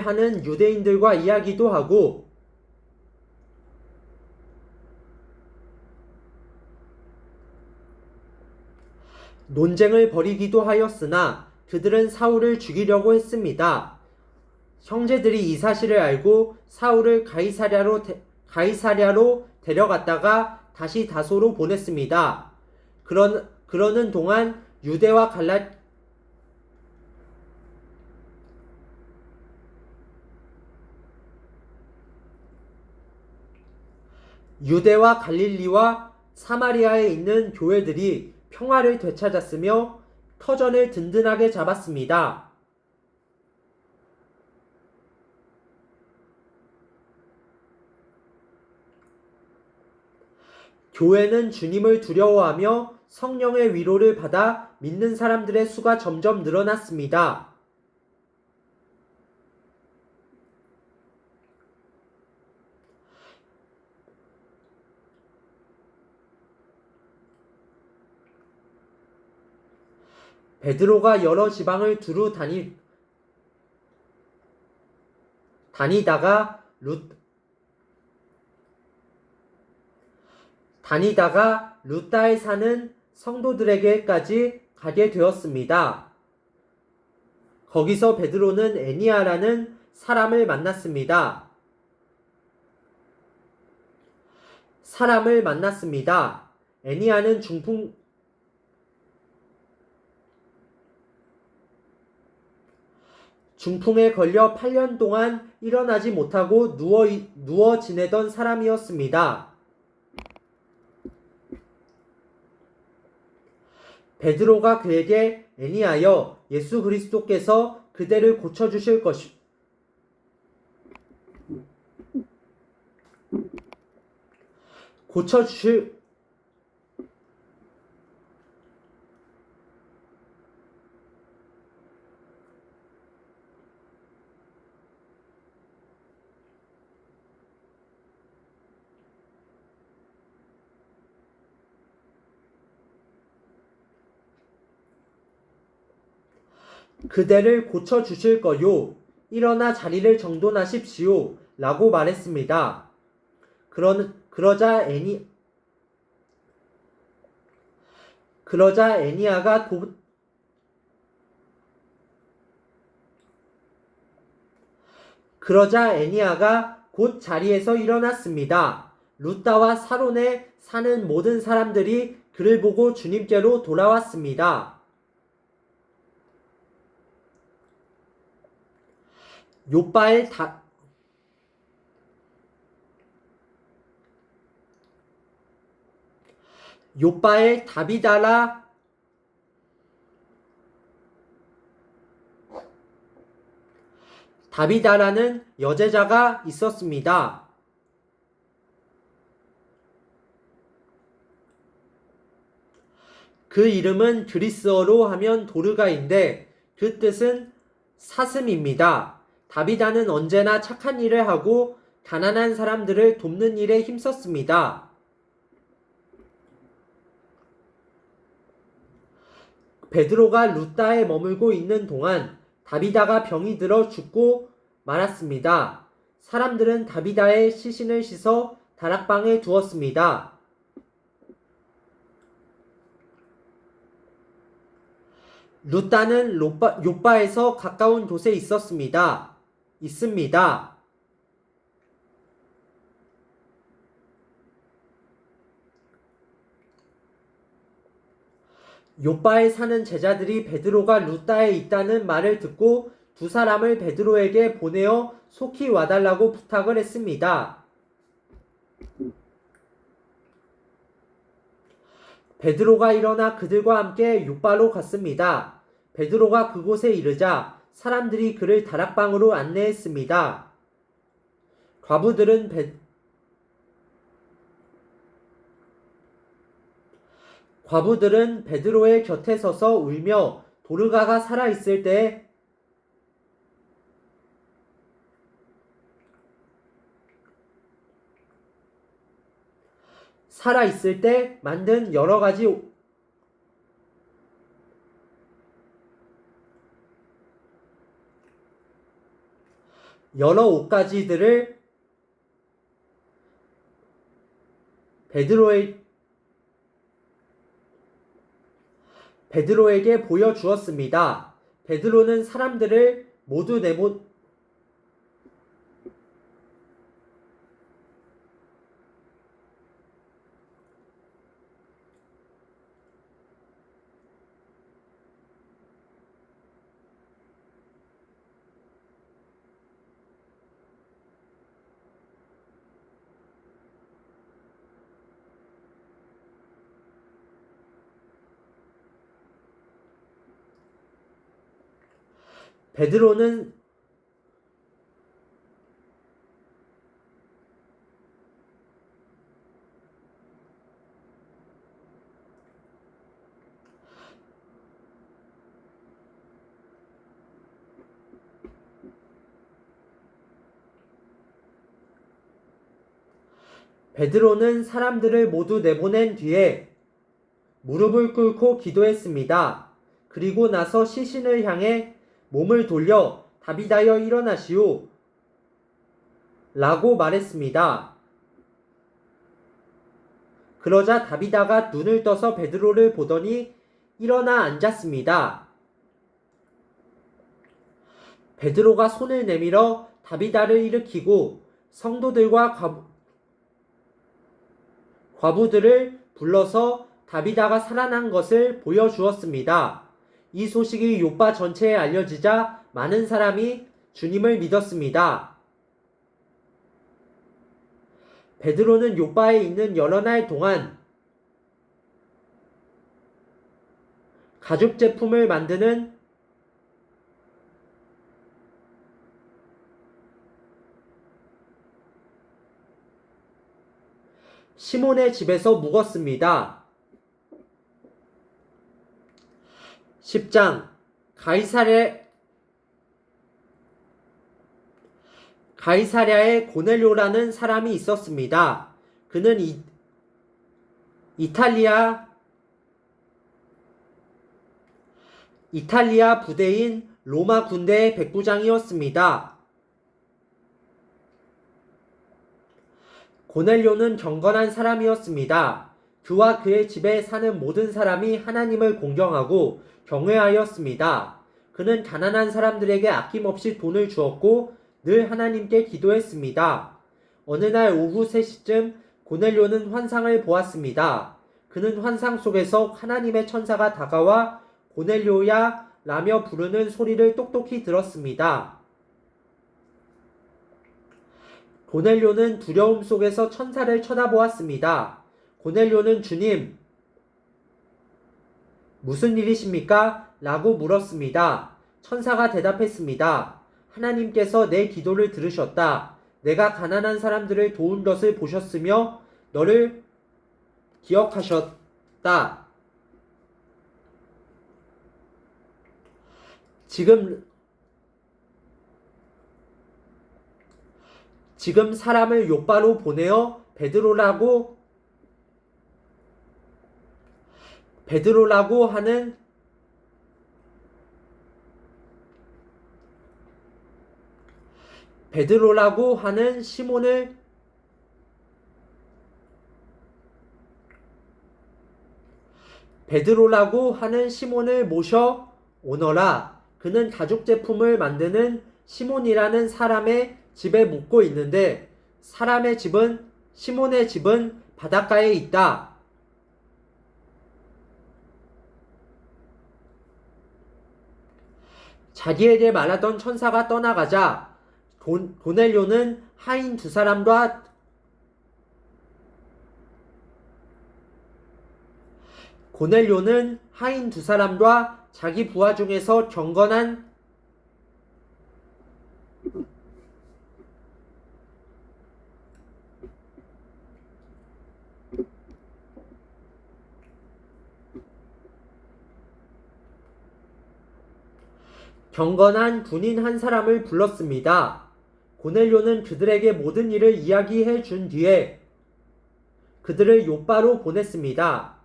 하는 유대인들과 이야기도 하고 논쟁을 벌이기도 하였으나 그들은 사울을 죽이려고 했습니다. 형제들이 이 사실을 알고 사울을 가이사랴로 데려갔다가 다시 다소로 보냈습니다. 그러는 동안 유대와 갈릴리와 사마리아에 있는 교회들이 평화를 되찾았으며 터전을 든든하게 잡았습니다. 교회는 주님을 두려워하며 성령의 위로를 받아 믿는 사람들의 수가 점점 늘어났습니다. 베드로가 여러 지방을 두루 다니다가 루따에 사는 성도들에게까지 가게 되었습니다. 거기서 베드로는 애니아라는 사람을 만났습니다. 애니아는 중풍에 걸려 8년 동안 일어나지 못하고 누워 지내던 사람이었습니다. 베드로가 그에게 애니아여 예수 그리스도께서 그대를 고쳐주실 거요. 일어나 자리를 정돈하십시오. 라고 말했습니다. 그러자 애니아가 곧 자리에서 일어났습니다. 루따와 사론에 사는 모든 사람들이 그를 보고 주님께로 돌아왔습니다. 요빠에 다비다라는 여제자가 있었습니다. 그 이름은 그리스어로 하면 도르가인데 그 뜻은 사슴입니다. 다비다는 언제나 착한 일을 하고 가난한 사람들을 돕는 일에 힘썼습니다. 베드로가 루따에 머물고 있는 동안 다비다가 병이 들어 죽고 말았습니다. 사람들은 다비다의 시신을 씻어 다락방에 두었습니다. 루따는 요빠에서 가까운 곳에 있습니다. 요빠에 사는 제자들이 베드로가 루다에 있다는 말을 듣고 두 사람을 베드로에게 보내어 속히 와달라고 부탁을 했습니다. 베드로가 일어나 그들과 함께 요빠로 갔습니다. 베드로가 그곳에 이르자 사람들이 그를 다락방으로 안내했습니다. 과부들은 베드로의 곁에 서서 울며 도르가가 살아있을 때 만든 여러 옷가지들을 베드로에게 보여주었습니다. 베드로는 사람들을 모두 베드로는 사람들을 모두 내보낸 뒤에 무릎을 꿇고 기도했습니다. 그리고 나서 시신을 향해 몸을 돌려 다비다여 일어나시오 라고 말했습니다. 그러자 다비다가 눈을 떠서 베드로를 보더니 일어나 앉았습니다. 베드로가 손을 내밀어 다비다를 일으키고 성도들과 과부들을 불러서 다비다가 살아난 것을 보여주었습니다. 이 소식이 요빠 전체에 알려지자 많은 사람이 주님을 믿었습니다. 베드로는 요빠에 있는 여러 날 동안 가죽 제품을 만드는 시몬의 집에서 묵었습니다. 10장 가이사랴에 고넬료라는 사람이 있었습니다. 그는 이탈리아 부대인 로마 군대의 백부장이었습니다. 고넬료는 경건한 사람이었습니다. 그와 그의 집에 사는 모든 사람이 하나님을 공경하고 경외하였습니다. 그는 가난한 사람들에게 아낌없이 돈을 주었고 늘 하나님께 기도했습니다. 어느 날 오후 3시쯤 고넬료는 환상을 보았습니다. 그는 환상 속에서 하나님의 천사가 다가와 고넬료야 라며 부르는 소리를 똑똑히 들었습니다. 고넬료는 두려움 속에서 천사를 쳐다보았습니다. 고넬료는 주님, 무슨 일이십니까? 라고 물었습니다. 천사가 대답했습니다. 하나님께서 내 기도를 들으셨다. 내가 가난한 사람들을 도운 것을 보셨으며 너를 기억하셨다. 지금 사람을 요빠로 보내어 베드로라고 하는 시몬을 모셔 오너라. 그는 가죽 제품을 만드는 시몬이라는 사람의 집에 묵고 있는데 시몬의 집은 바닷가에 있다. 자기에게 말하던 천사가 떠나가자 고넬료는 하인 두 사람과 자기 부하 중에서 경건한 군인 한 사람을 불렀습니다. 고넬료는 그들에게 모든 일을 이야기해 준 뒤에 그들을 요빠로 보냈습니다.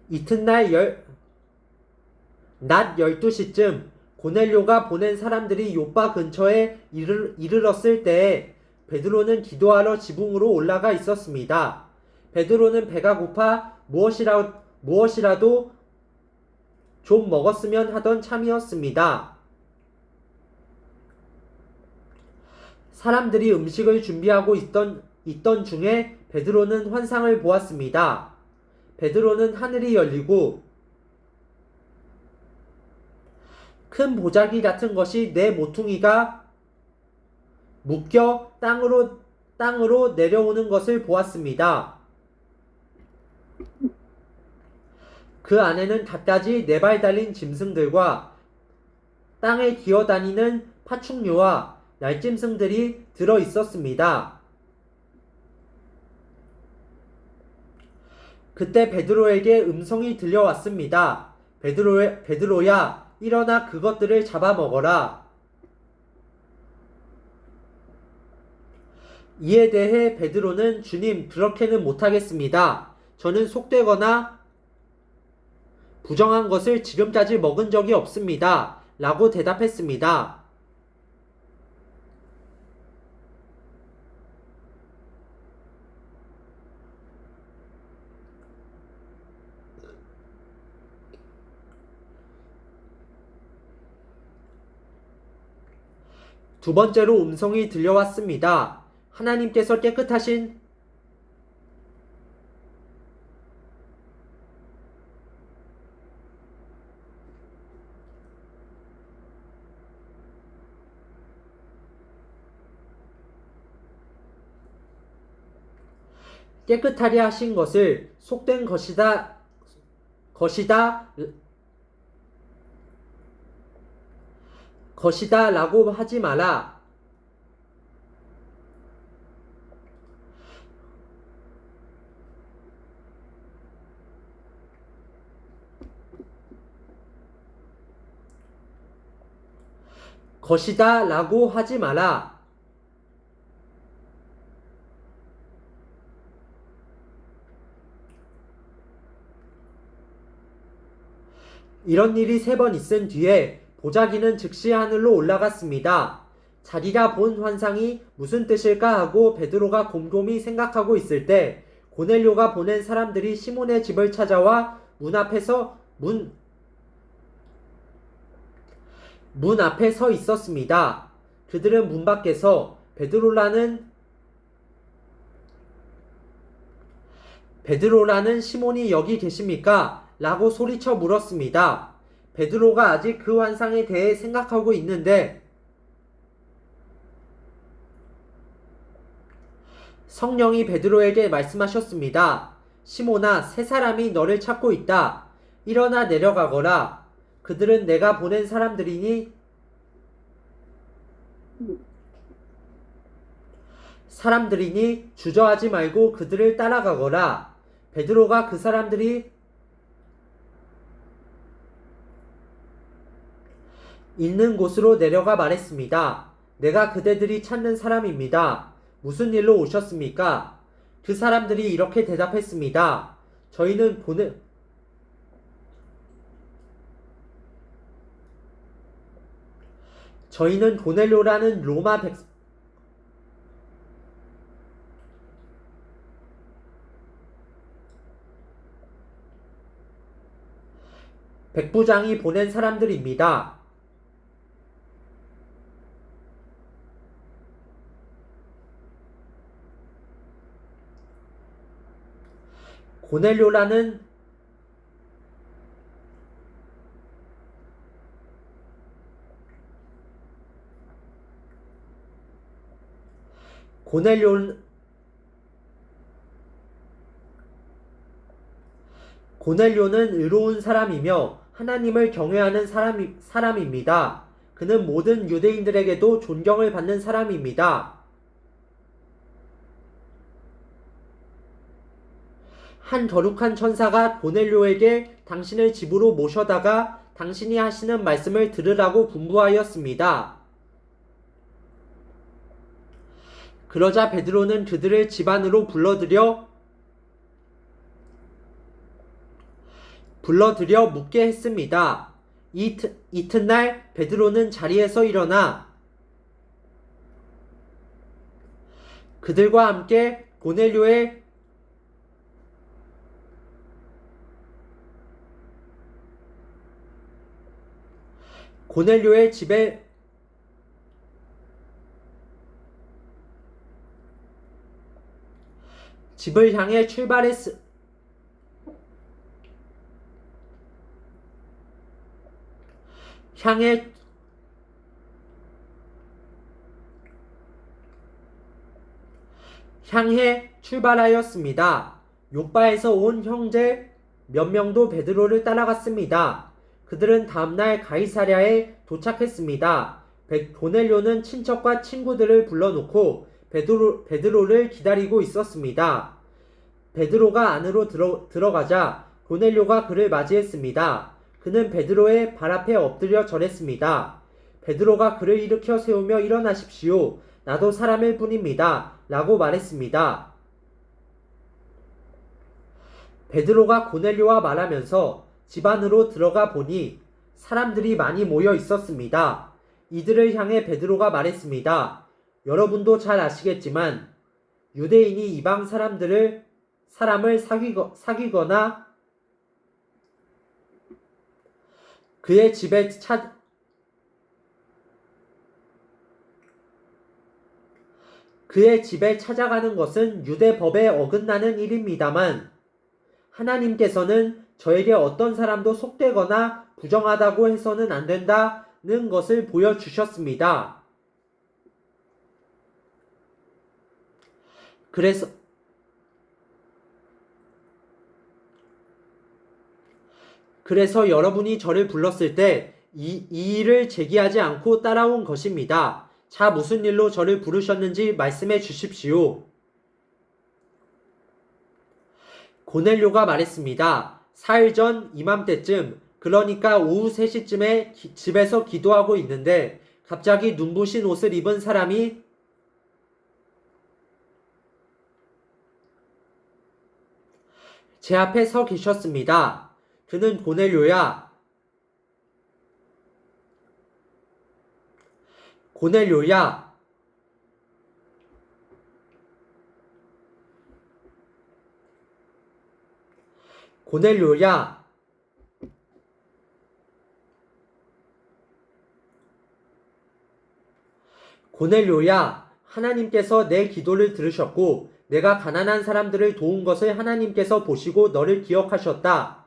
이튿날 낮 12시쯤 고넬료가 보낸 사람들이 요빠 근처에 이르렀을 때에 베드로는 기도하러 지붕으로 올라가 있었습니다. 베드로는 배가 고파 무엇이라도 좀 먹었으면 하던 참이었습니다. 사람들이 음식을 준비하고 있던 중에 베드로는 환상을 보았습니다. 베드로는 하늘이 열리고 큰 보자기 같은 것이 네 모퉁이가 묶여 땅으로 내려오는 것을 보았습니다. 그 안에는 갖가지 4발 달린 짐승들과 땅에 기어다니는 파충류와 날짐승들이 들어 있었습니다. 그때 베드로에게 음성이 들려왔습니다. 베드로야, 일어나 그것들을 잡아먹어라. 이에 대해 베드로는 주님, 그렇게는 못하겠습니다. 저는 속되거나 부정한 것을 지금까지 먹은 적이 없습니다. 라고 대답했습니다. 두 번째로 음성이 들려왔습니다. 하나님께서 깨끗하게 하신 것을 속된 것이다 라고 하지 마라. 것이다 라고 하지 마라. 이런 일이 3번 있은 뒤에 보자기는 즉시 하늘로 올라갔습니다. 자기가 본 환상이 무슨 뜻일까 하고 베드로가 곰곰이 생각하고 있을 때 고넬료가 보낸 사람들이 시몬의 집을 찾아와 문 앞에 서 있었습니다. 그들은 문 밖에서 베드로라는 시몬이 여기 계십니까? 라고 소리쳐 물었습니다. 베드로가 아직 그 환상에 대해 생각하고 있는데 성령이 베드로에게 말씀하셨습니다. 시몬아, 3사람이 너를 찾고 있다. 일어나 내려가거라. 그들은 내가 보낸 사람들이니 주저하지 말고 그들을 따라가거라. 베드로가 그 사람들이 있는 곳으로 내려가 말했습니다. 내가 그대들이 찾는 사람입니다. 무슨 일로 오셨습니까? 그 사람들이 이렇게 대답했습니다. 저희는 고넬료라는 로마 백부장이 보낸 사람들입니다. 고넬료라는 고넬료는 의로운 사람이며 하나님을 경외하는 사람입니다. 그는 모든 유대인들에게도 존경을 받는 사람입니다. 한 거룩한 천사가 고넬료에게 당신을 집으로 모셔다가 당신이 하시는 말씀을 들으라고 분부하였습니다. 그러자 베드로는 그들을 집 안으로 불러들여 묻게 했습니다. 이튿날 베드로는 자리에서 일어나 그들과 함께 고넬료의 집을 향해 출발하였습니다. 요바에서 온 형제 몇 명도 베드로를 따라갔습니다. 그들은 다음날 가이사랴에 도착했습니다. 고넬료는 친척과 친구들을 불러놓고 베드로를 기다리고 있었습니다. 베드로가 안으로 들어가자 고넬료가 그를 맞이했습니다. 그는 베드로의 발 앞에 엎드려 절했습니다. 베드로가 그를 일으켜 세우며 일어나십시오. 나도 사람일 뿐입니다. 라고 말했습니다. 베드로가 고넬료와 말하면서 집 안으로 들어가 보니 사람들이 많이 모여 있었습니다. 이들을 향해 베드로가 말했습니다. 여러분도 잘 아시겠지만 유대인이 이방 사람을 사귀거나 그의 집에 찾아가는 것은 유대 법에 어긋나는 일입니다만 하나님께서는 저에게 어떤 사람도 속되거나 부정하다고 해서는 안 된다는 것을 보여주셨습니다. 그래서 여러분이 저를 불렀을 때 이 일을 제기하지 않고 따라온 것입니다. 자, 무슨 일로 저를 부르셨는지 말씀해 주십시오. 고넬료가 말했습니다. 4일 전 이맘때쯤, 그러니까 오후 3시쯤에 집에서 기도하고 있는데 갑자기 눈부신 옷을 입은 사람이 제 앞에 서 계셨습니다. 그는 고넬료야, 하나님께서 내 기도를 들으셨고 내가 가난한 사람들을 도운 것을 하나님께서 보시고 너를 기억하셨다.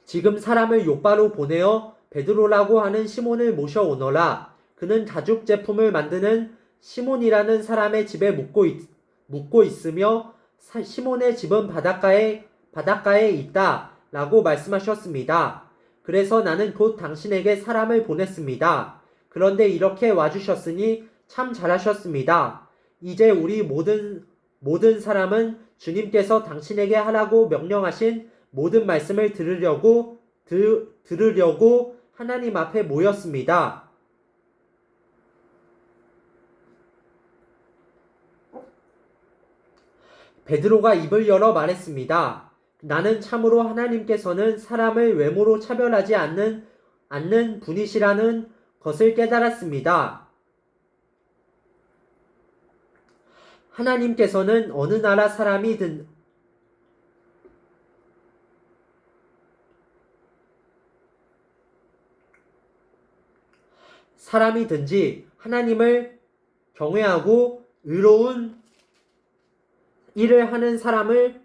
지금 사람을 요바로 보내어 베드로라고 하는 시몬을 모셔오너라. 그는 가죽 제품을 만드는 시몬이라는 사람의 집에 묵고 있으며 시몬의 집은 바닷가에 있다. 라고 말씀하셨습니다. 그래서 나는 곧 당신에게 사람을 보냈습니다. 그런데 이렇게 와주셨으니 참 잘하셨습니다. 이제 우리 모든 사람은 주님께서 당신에게 하라고 명령하신 모든 말씀을 들으려고 하나님 앞에 모였습니다. 베드로가 입을 열어 말했습니다. 나는 참으로 하나님께서는 사람을 외모로 차별하지 않는 분이시라는 것을 깨달았습니다. 하나님께서는 어느 나라 사람이든지 하나님을 경외하고 의로운 일을 하는 사람을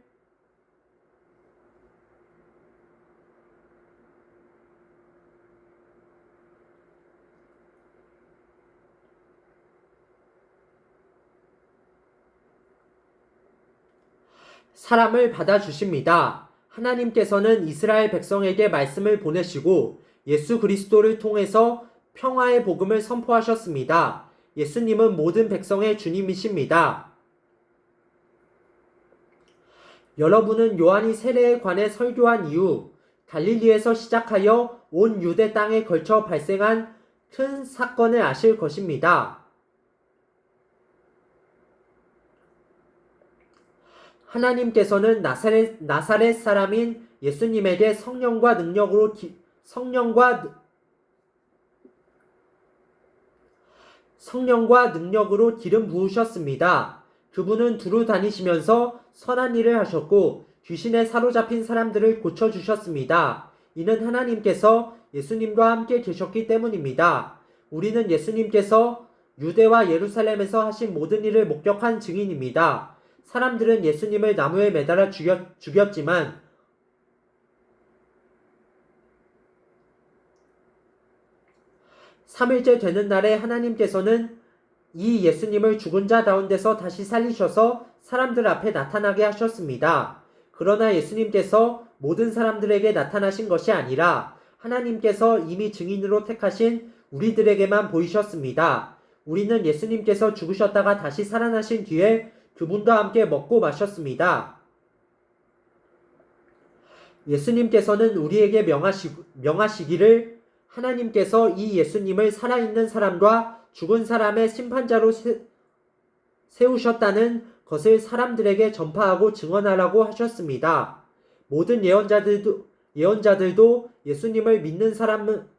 사람을 받아주십니다. 하나님께서는 이스라엘 백성에게 말씀을 보내시고 예수 그리스도를 통해서 평화의 복음을 선포하셨습니다. 예수님은 모든 백성의 주님이십니다. 여러분은 요한이 세례에 관해 설교한 이후 갈릴리에서 시작하여 온 유대 땅에 걸쳐 발생한 큰 사건을 아실 것입니다. 하나님께서는 나사렛 사람인 예수님에게 성령과 능력으로 기름 부으셨습니다. 그분은 두루 다니시면서 선한 일을 하셨고 귀신에 사로잡힌 사람들을 고쳐주셨습니다. 이는 하나님께서 예수님과 함께 계셨기 때문입니다. 우리는 예수님께서 유대와 예루살렘에서 하신 모든 일을 목격한 증인입니다. 사람들은 예수님을 나무에 매달아 죽였지만 (3일째) 되는 날에 하나님께서는 이 예수님을 죽은 자 가운데서 다시 살리셔서 사람들 앞에 나타나게 하셨습니다. 그러나 예수님께서 모든 사람들에게 나타나신 것이 아니라 하나님께서 이미 증인으로 택하신 우리들에게만 보이셨습니다. 우리는 예수님께서 죽으셨다가 다시 살아나신 뒤에 그분과 함께 먹고 마셨습니다. 예수님께서는 우리에게 명하시기를 하나님께서 이 예수님을 살아있는 사람과 죽은 사람의 심판자로 세우셨다는 것을 사람들에게 전파하고 증언하라고 하셨습니다. 모든 예언자들도 예수님을 믿는 사람은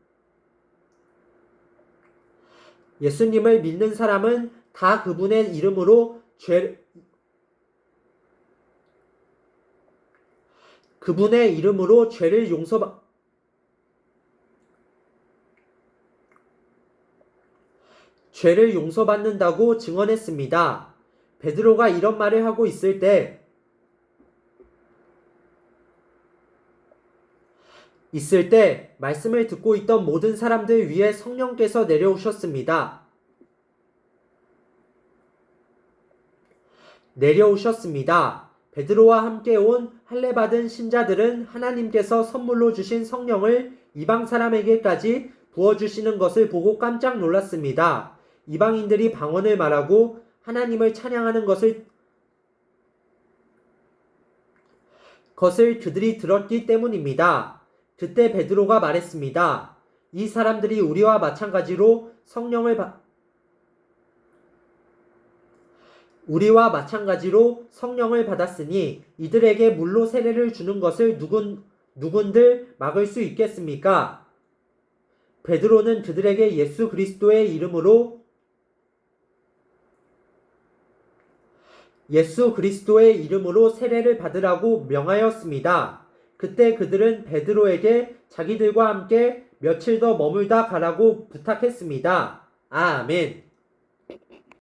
다 그분의 이름으로 죄를 용서받는다고 증언했습니다. 베드로가 이런 말을 하고 있을 때 말씀을 듣고 있던 모든 사람들 위에 성령께서 내려오셨습니다. 베드로와 함께 온 할례받은 신자들은 하나님께서 선물로 주신 성령을 이방 사람에게까지 부어주시는 것을 보고 깜짝 놀랐습니다. 이방인들이 방언을 말하고 하나님을 찬양하는 것을 그들이 들었기 때문입니다. 그때 베드로가 말했습니다. 이 사람들이 우리와 마찬가지로 성령을 받았으니 이들에게 물로 세례를 주는 것을 누군들 막을 수 있겠습니까? 베드로는 그들에게 예수 그리스도의 이름으로 세례를 받으라고 명하였습니다. 그때 그들은 베드로에게 자기들과 함께 며칠 더 머물다 가라고 부탁했습니다. 아멘.